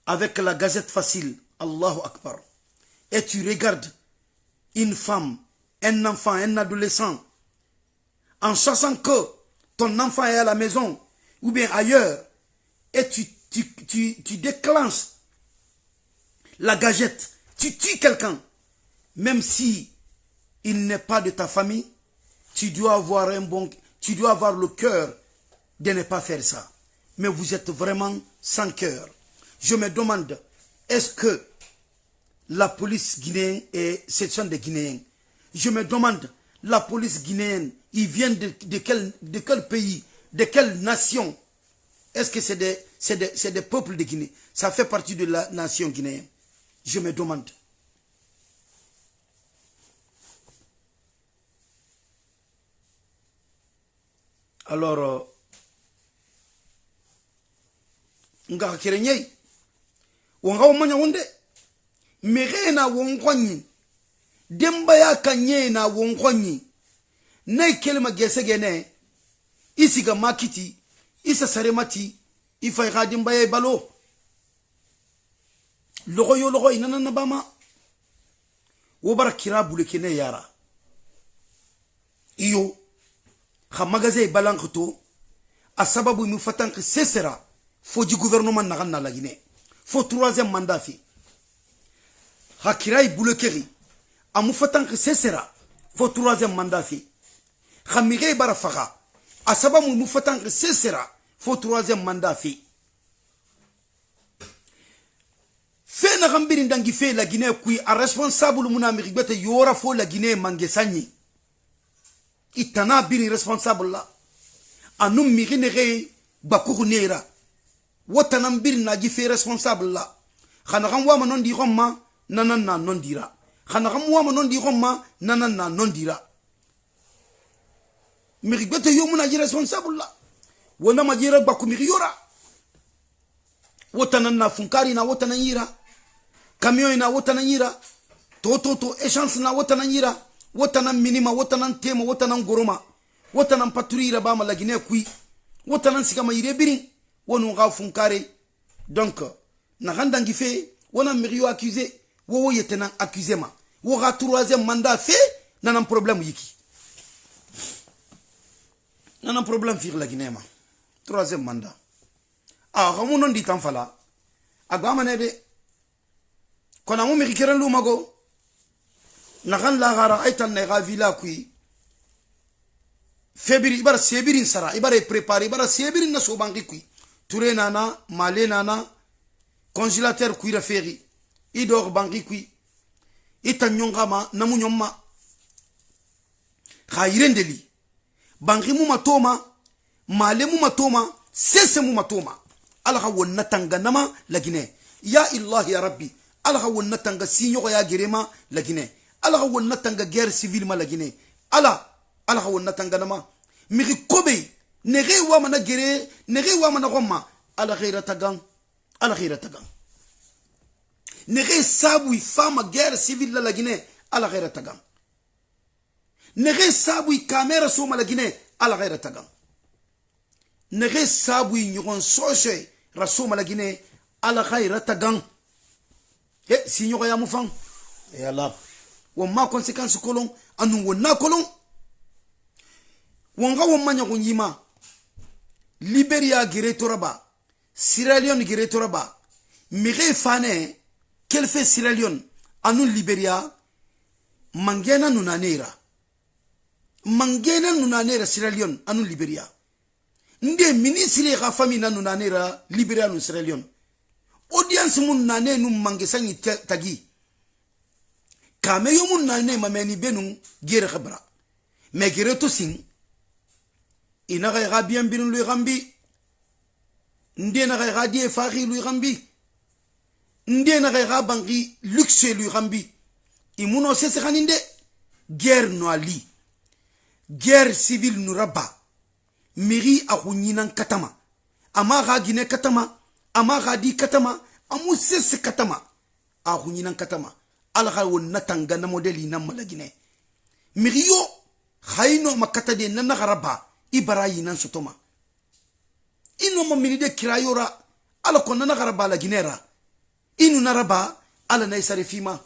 avec la gazette facile, Allahu Akbar. Et tu regardes une femme, un enfant, un adolescent, en sachant que ton enfant est à la maison ou bien ailleurs, et tu déclenches la gazette, tu tues quelqu'un, même si il n'est pas de ta famille, tu dois avoir le cœur de ne pas faire ça. Mais vous êtes vraiment sans cœur. Je me demande, est-ce que la police guinéenne et ce sont des Guinéens? Je me demande, la police guinéenne, ils viennent de quel pays, de quelle nation? Est-ce que c'est des peuples de Guinée? Ça fait partie de la nation guinéenne. Je me demande. Alors, nga kerenye wonga womanya wonde merena wonkwani demba ya kanye na wonkwani na kelma gesegene isiga makiti isa saremati ifa gadim baye balo logo inana na bama wo barakira bulekene yara iyo khamagaze balankhto asababu mu fatank sesera faut du gouvernement na la Guinée. Faut 3e mandat fi. Hakirai boulekeri. Amu fatan que ce sera. Faut 3e mandat fi. Khamire barafaka. Asaba mu fatan que ce sera. Faut 3e mandat fi. Fait na gambiri ndangi fait la Guinée kui a responsable muna miribete yora faut la Guinée mangesani. itana biri responsable la anum mi nege bakuru nera wotanan biri na gife responsable la khana kan wama non di gomma nanan na non dira khana kan wama non di gomma nanan na non dira mi rigbeto yomuna ji responsable la wona ma jira bakku mi yora wotanan na funkari na wotanan yira camion na wotanan yira to essence na wotanan yira wotanan minima wotanan tema wotanan goroma wotanan patrira ba malagine kui wotanan sigama yire birin wonu ga funkare donc na gandangi fe wona miriyo accusé wo yetena accusé ma wo ga troisième mandat fait nanan problème yiki nanan problème fir la Guinée ma troisième mandat ah gamu non di tan fala agama ne de kona mu miri keren lu mago na gan la gara aitan ne ga villa kui febiri ibara sebirin sara ibara préparer ibara sebirin na so bangi kui touré nana malé nana congélateur kui raferi idor bangi kui itanyonga ma namu nyomma khairendeli bangi mu matoma malé mu matoma sese mu matoma alha wonna tanga nama lagine ya illah ya rabbi alha wonna tanga sinyo ya gerema lagine alha wonna tanga guerre civile ma lagine alha wonna tanga nama miri kobe nege wa mana gere nege wa mana gomma ala khaira tagan nege sabu fama guerre civile la lagine ala khaira tagan nege sabu camera so ma lagine ala khaira tagan nege sabu nyon soche rasoma la Guinée ala khaira tagan si nyoga ya mufang ala wa ma conséquence kolon anu wona kolon wonga won manya kunyima Liberia giretoraba Sierra Leone giretoraba mire fane quel fait Sierra Leone anu Liberia mangena nunanera Sierra Leone anu Liberia nde ministre ga famille nanu nanera Liberia no Sierra Leone audience mun nane num mangesangi tagi kame yo mun nane mameni benu gere khabra me gere to sing ina ga bien bin lu gambi nde na ga die faxi lu gambi nde na ga bangi luxe lu gambi imuno sese khaninde guerre no ali guerre civile no raba miri akunyinan katama ama ga gine katama ama ga di katama amu sese katama akunyinan katama alha wonna tanga na modeli na malagine miri yo khayno makata de nana garaba ibarayi nan sotoma ino mamini de kirayora ala ko nana garaba la ginera inu naraba ala nay sarifima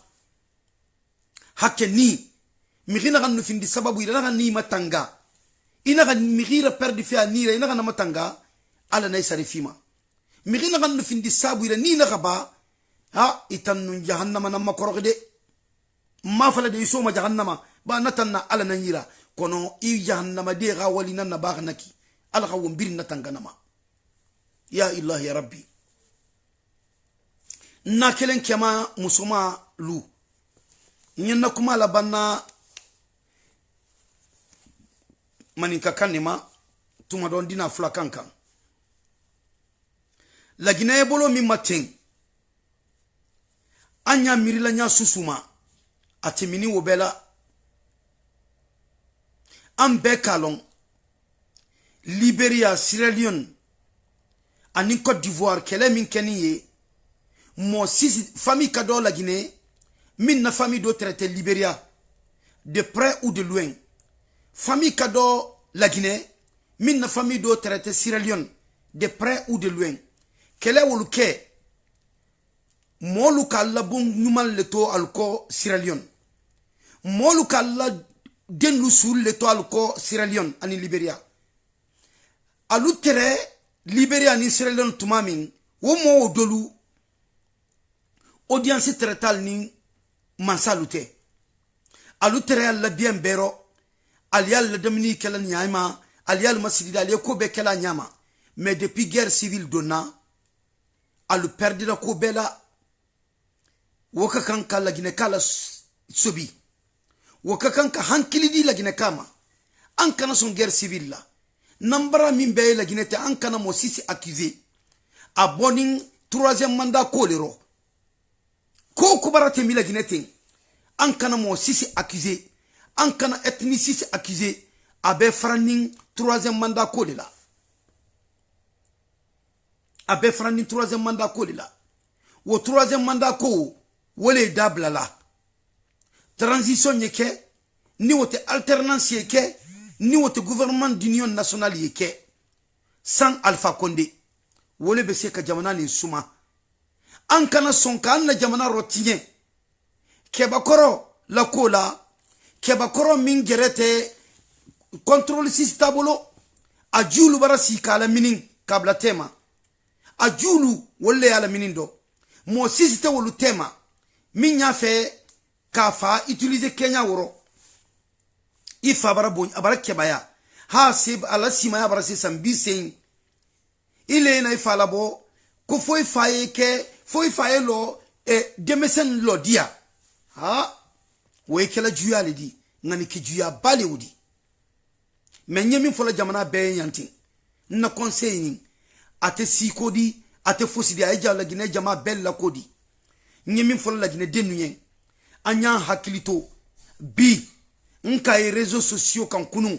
hakke ni miri na kan findi sababu ila kan ni matanga ina kan migira perdi fi anira ina kan matanga ala nay sarifima migina kan findi sabu ila ni na gaba ha itannu jahannama na makorogde ma fala de soma jahannama ba natanna ala nanyira kono i jahannama de ga walina na bagnaki ala ga wombir natanga nama ya ilahi ya rabbi na kelen kema musuma lu nyenna kuma la banna maninka kanima tuma don dina flakanka la Guinée bolo mi matin anya mirila nya susuma atimini wobela ambe kalon Liberia Sierra Leone ani Côte d'Ivoire kele min keniye mo sisi famille kado la Guinée min na famille do traité Liberia de près ou de loin famille kado la Guinée min na famille do traité Sierra Leone de près ou de loin kele woluke molu kala bon numal leto alko Sierra Leone molu kala denlu sul leto alko Sierra Leone ani Liberia alu tere Liberia ni Sierra Leone tumamin wo mo dolu audience tratal ni mansalute alu tere alla bien bero alial la domini kala nyama alial masjid alial ko be kala nyama mais depuis guerre civile donna alu perdi la ko bela woka kanka la gine kala sobi woka kanka hankili di la gine kama an kana son guerre civile la nambara min be la Guinée te an kana mo sisi accusé a bonin troisième mandat ko lero ko kubara te mi la Guinée te an kana mo sisi accusé an kana ethnie sisi accusé a be franin troisième mandat ko de la a be franin troisième mandat ko de la wo troisième mandat ko wole dabla la transition yeke ni wote alternance yeke ni wote gouvernement d'union nationale yeke sans Alpha Condé wole be se ka jamana ni suma an kana son ka na jamana rotinye kebakoro la kola kebakoro min gerete contrôle sistabolo a julu barasi kala minin kabla tema a julu wolle ala minin do mo siste wolu tema min ya fe ka fa utiliser Kenya woro ifa bara bon abara kebaya ha sib ala sima ya bara sambi sein ile na ifa labo ko foi faye lo demesen lo dia ha we kala juya le di ngani ki juya bale wudi men nyemi fola jamana be yantin na conseil ni ate si kodi ate fosidi ay jalla Guinée jama bella kodi nyemi fola la Guinée denuyen anya hakilito bi nka e réseaux sociaux kan kunu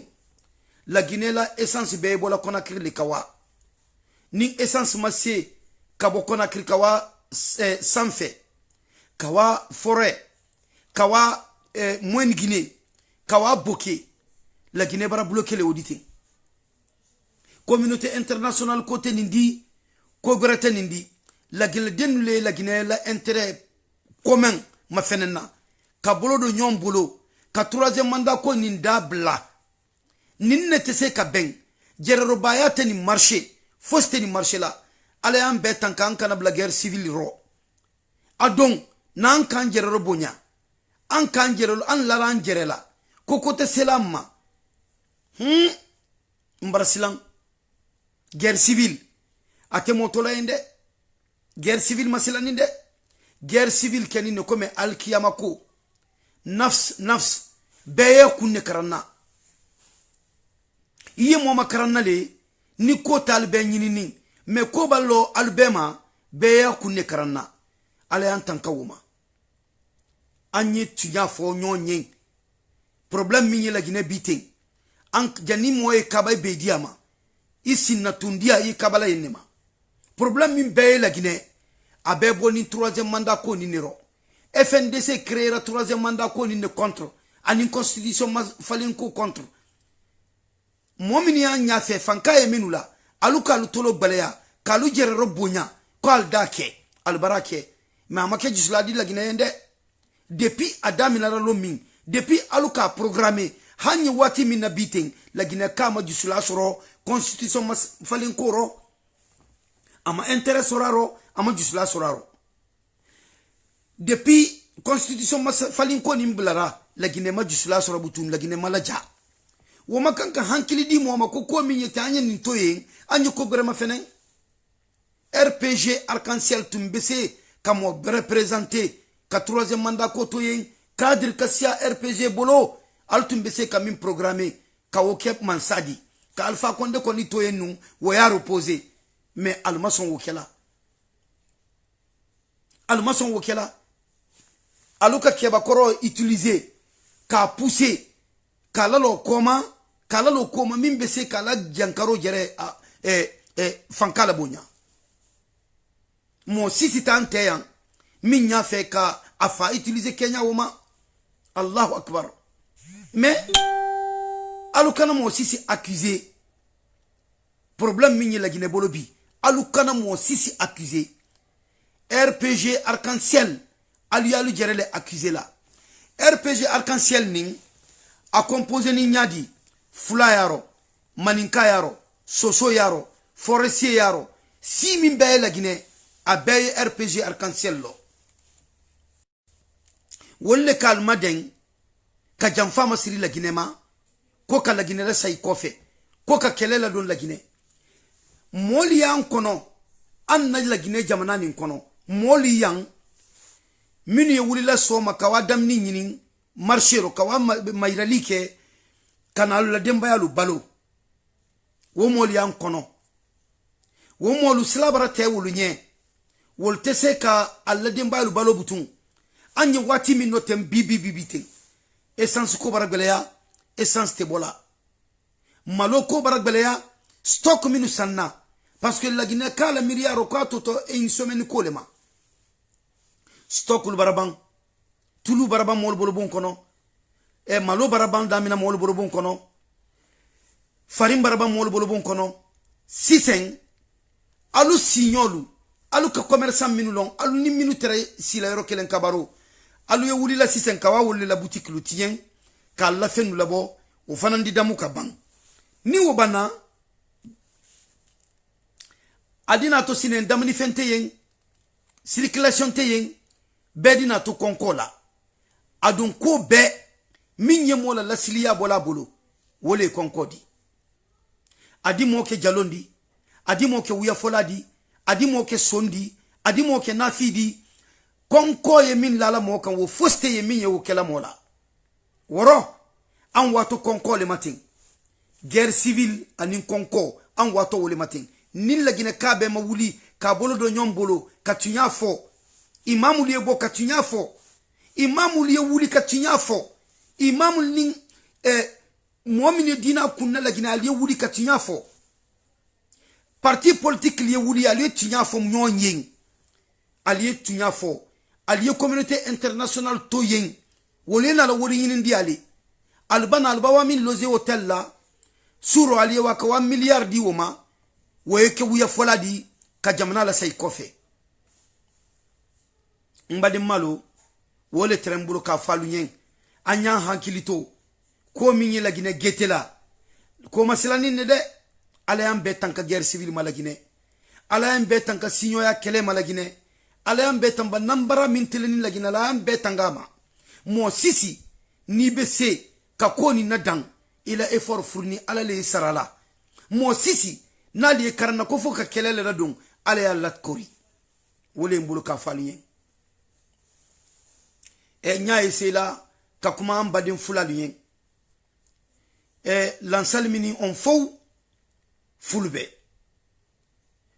la Guinée la essence be bola Conakry le kawa ni essence masse kabo Conakry kawa sanfe kawa forêt kawa moine Guinée kawa boké la Guinée bara bloquer les auditeurs communauté internationale côté nindi ko grete nindi la Guinée denule la Guinée la intérêt commun ma fenena ka bolo do nyom bolo ka troisième mandat ko ninda bla ninne tese ka ben jerero bayate ni marché foste ni marché la ale am betan kan kana bla guerre civile ro adon nan kan jerero bonya an kan jerelo an laran jerela ko kote selama mbarasilan guerre civile ate motola inde guerre civile masilaninde guerre civile kenine comme alkiyamako nafs beye kunne karanna iye mo makaranna le ni ko talbe nyinini me ko ballo albema beye kunne karanna ale antanka wuma anye tuya fo nyonyen problème mi la Guinée biting an jani moye kabay be diama isi na tundia yi kabala yenema problème mi be la Guinée abe boni troisième mandat ko ni nero FNDC créera troisième mandat ko ni ne contre ani constitution falin ko contre momini anya fe fanka e minula aluka lutolo balaya kalu jerero bonya ko aldake albarake ma make jisladi la Guinée ende depuis Adam la lomin depuis aluka programmé hanyi wati mina biting la Guinée kama jisula soro constitution falin ko ro ama intérêt soraro ama jisula soraro depuis constitution falin ko nimblara la Guinée ma jisula soro butun la Guinée malaja wo makanka hankili di mo mako ko min yeta anya nin toyen anyu ko grema fenen RPG arc-en-ciel tumbese kamo représenter ka troisième mandat ko toyen cadre kasia RPG bolo altumbese kamin programmé ka wokep mansadi ka Alpha Condé ko ni toyen nu wo ya reposer mais almason wokela aluka keba koro utiliser ka pousser kalalo koma min bese kala jankaro jere fankala bonya mo sisi tante yan min nya fe ka afa utiliser Kenya woma Allahu akbar mais alukana mo sisi accusé problème min la Guinée bolobi alukana mo sisi accusé RPG arc-en-ciel alialu jere le accusé là RPG arc-en-ciel ning a composé ni nyadi fula yaro maninka yaro soso yaro forestier yaro si min be la Guinée a be RPG arc-en-ciel lo wolle kalma den ka jamfa masiri la Guinée ma ko ka la Guinée la say kofe ko ka kelela don la Guinée moli yan kono an na la Guinée jamana nin kono moli yan minu ye wulila soma kawa damni nyinin marchero kawa mayrali ke kana la dembaya lu balo wo moli an kono wo molu slabara te wulu nye wol tese ka alla dembaya lu balo butun anye wati min no tem bibi ten essence ko baragbeleya essence te bola malo ko baragbeleya stock minu sanna parce que la Guinée kala miliaro ko toto e une semaine ko lema stock lu baraban tulu baraban mol bolo bon kono e malo baraban damina mol bolo bon kono farim baraban mol bolo bon kono sisen alu signolu alu ka commerçant minu long alu ni minu tere sila yoro kelen kabaro alu ye wuli la sisen kawa wuli la boutique lu tien ka la fenu labo o fanandi damu ka bang ni wo bana adina to sinen damni fente yen circulation te yen bedina to konkola adun ko be minye mola la siliya bola bolo wole konkodi adi mo ke jalondi adi mo ke wuya foladi adi mo ke sondi adi mo ke nafidi konko ye min lala mo kan wo foste ye min ye wo kela mola woro an wato konko le matin guerre civile anin konko an wato wole matin nin la Guinée kabe ma wuli ka bolo do nyombolo ka tunya fo imamu liye bo ka tunya fo imamu liye wuli ka tunya fo imamu nin muamini dina kunna la Guinée liye wuli ka tunya fo parti politique liye wuli aliye tunya fo nyonyen aliye tunya fo aliye communauté internationale to yen wole na la wori yin ndi ali albana albawa min loze hotel la suro aliye waka 1 milliard di woma weke wuya foladi ka jamana la say kofe mbadi malo wole trembulu ka falu nyen anya hankilito ko minyi la Guinée getela ko masilani ne de ala yambe tanka guerre civile mala Guinée ala yambe tanka sinyo ya kele mala Guinée ala yambe tamba nambara minteleni la Guinée ala yambe tangama mo sisi ni bese ka koni nadan ila effort fourni ala le sarala mo sisi nali karana ko foka kelele radon ala ya lat kori wole mbulu ka faliye e nyaay sela ka kuma ambadin fulaliye e lansalmini on fou fulbe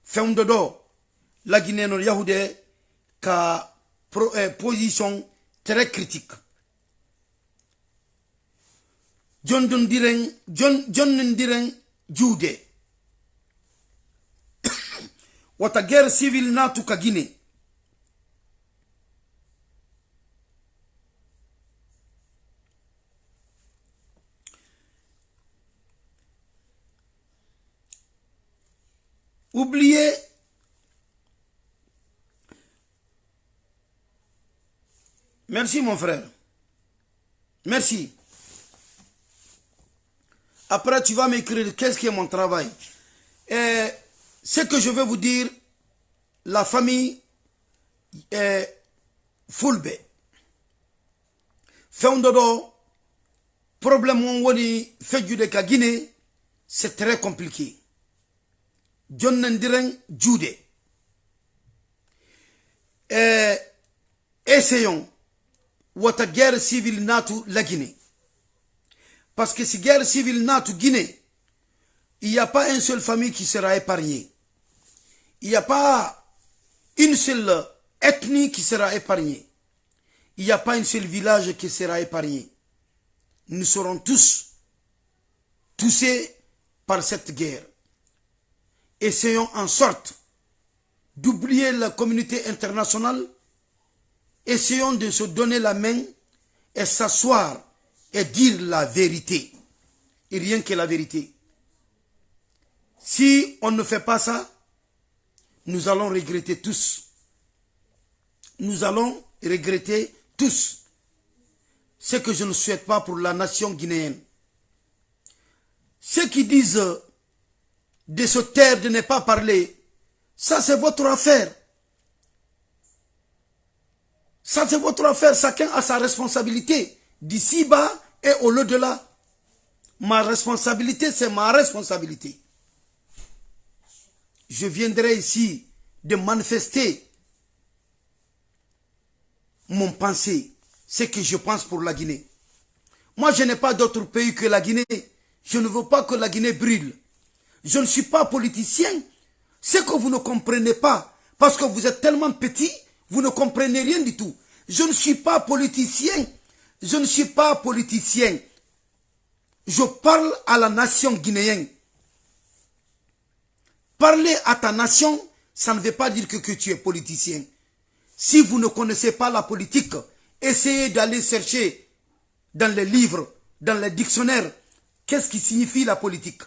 fewndo do la Guinée no yahude ka position très critique John ndiren jude wata guerre civile natu ka Guinée oubliez merci mon frère merci après tu vas m'écrire qu'est-ce qui est mon travail et ce que je veux vous dire, la famille Fulbe. Fendodo, problème woni fejude ka Guinée, c'est très compliqué. John Ndiren Jude. Essayons, wata guerre civile natu la Guinée. Parce que si guerre civile natu Guinée, il n'y a pas une seule famille qui sera épargnée. Il n'y a pas une seule ethnie qui sera épargnée. Il n'y a pas un seul village qui sera épargné. Nous serons tous touchés par cette guerre. Essayons en sorte d'oublier la communauté internationale. Essayons de se donner la main et s'asseoir et dire la vérité. Et rien que la vérité. Si on ne fait pas ça, nous allons regretter tous. Nous allons regretter tous. Ce que je ne souhaite pas pour la nation guinéenne. Ceux qui disent de se taire, de ne pas parler, ça c'est votre affaire. Ça c'est votre affaire. Chacun a sa responsabilité. D'ici bas et au-delà. Ma responsabilité, c'est ma responsabilité. Je viendrai ici de manifester mon pensée, ce que je pense pour la Guinée. Moi, je n'ai pas d'autre pays que la Guinée. Je ne veux pas que la Guinée brûle. Je ne suis pas politicien. C'est que vous ne comprenez pas. Parce que vous êtes tellement petit, vous ne comprenez rien du tout. Je ne suis pas politicien. Je ne suis pas politicien. Je parle à la nation guinéenne. Parler à ta nation, ça ne veut pas dire que tu es politicien. Si vous ne connaissez pas la politique, essayez d'aller chercher dans les livres, dans les dictionnaires, qu'est-ce qui signifie la politique.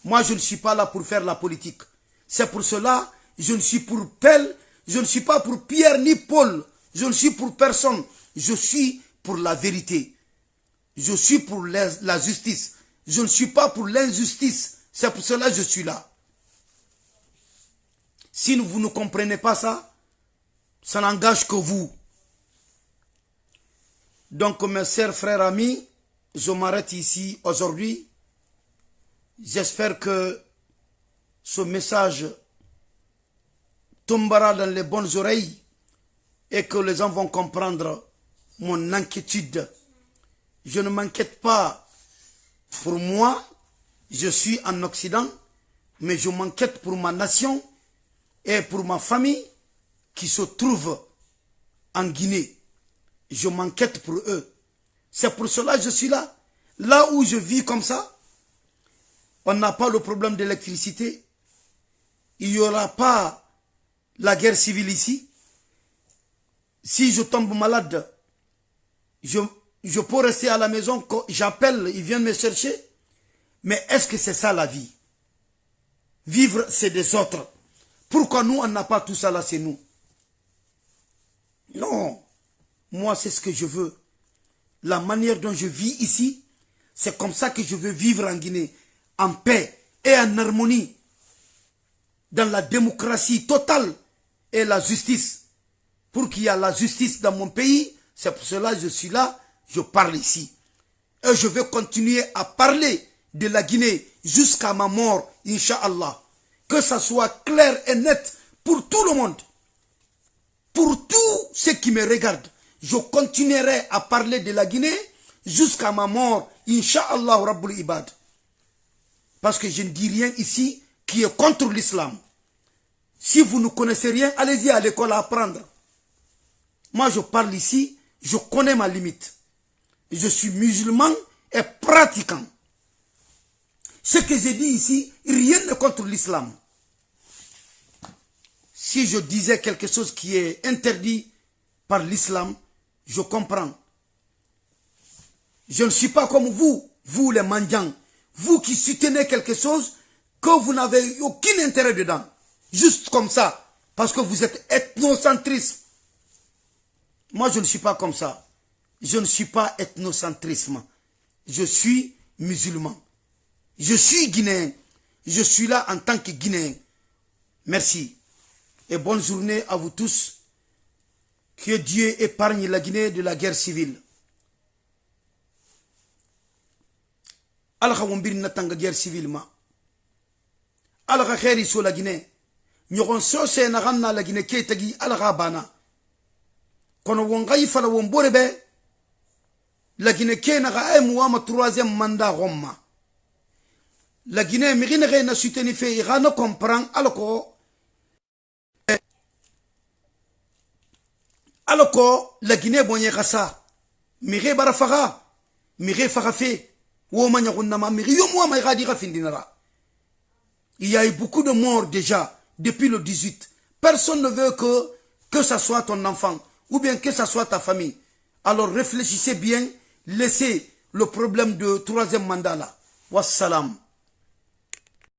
Moi, je ne suis pas là pour faire la politique. C'est pour cela, je ne suis pour Pell, je ne suis pas pour Pierre ni Paul. Je ne suis pour personne. Je suis pour la vérité. Je suis pour la justice. Je ne suis pas pour l'injustice. C'est pour cela que je suis là. Si vous ne comprenez pas ça, ça n'engage que vous. Donc, mes chers frères amis, je m'arrête ici aujourd'hui. J'espère que ce message tombera dans les bonnes oreilles et que les gens vont comprendre mon inquiétude. Je ne m'inquiète pas pour moi, je suis en Occident, mais je m'inquiète pour ma nation et pour ma famille qui se trouve en Guinée. Je m'inquiète pour eux. C'est pour cela que je suis là. Là où je vis comme ça, on n'a pas le problème d'électricité. Il n'y aura pas la guerre civile ici. Si je tombe malade, je peux rester à la maison, j'appelle, ils viennent me chercher. Mais est-ce que c'est ça la vie? Vivre, c'est des autres. Pourquoi nous, on n'a pas tout ça là, c'est nous? Non. Moi, c'est ce que je veux. La manière dont je vis ici, c'est comme ça que je veux vivre en Guinée. En paix et en harmonie. Dans la démocratie totale et la justice. Pour qu'il y ait la justice dans mon pays, c'est pour cela que je suis là, je parle ici. Et je vais continuer à parler de la Guinée jusqu'à ma mort, Inch'Allah. Que ça soit clair et net pour tout le monde. Pour tous ceux qui me regardent. Je continuerai à parler de la Guinée jusqu'à ma mort, Inch'Allah Rabbul Ibad. Parce que je ne dis rien ici qui est contre l'islam. Si vous ne connaissez rien, allez-y à l'école à apprendre. Moi, je parle ici, je connais ma limite. Je suis musulman et pratiquant. Ce que j'ai dit ici, rien n'est contre l'islam. Si je disais quelque chose qui est interdit par l'islam, je comprends. Je ne suis pas comme vous, vous les mendiants. Vous qui soutenez quelque chose que vous n'avez aucun intérêt dedans. Juste comme ça. Parce que vous êtes ethnocentrisme. Moi, je ne suis pas comme ça. Je ne suis pas ethnocentrisme. Je suis musulman. Je suis guinéen. Je suis là en tant que guinéen. Merci. Et bonne journée à vous tous. Que Dieu épargne la Guinée de la guerre civile. Alaka wombir natanga guerre civile ma. Alaka khairi so la Guinée. Nyogon sose na ganna la Guinée ketagi alaka bana. Kono wongai fala womborebe. La Guinée kena ga muama troisième mandat Roma. La Guinée mirine na soutenu fait irano comprend aloko la Guinée bonye kasa. Mire barafaga. Mire fagafe. Il y a eu beaucoup de morts déjà depuis le 18. Personne ne veut que ça soit ton enfant ou bien que ça soit ta famille. Alors réfléchissez bien, laissez le problème de troisième mandat là. Wassalam.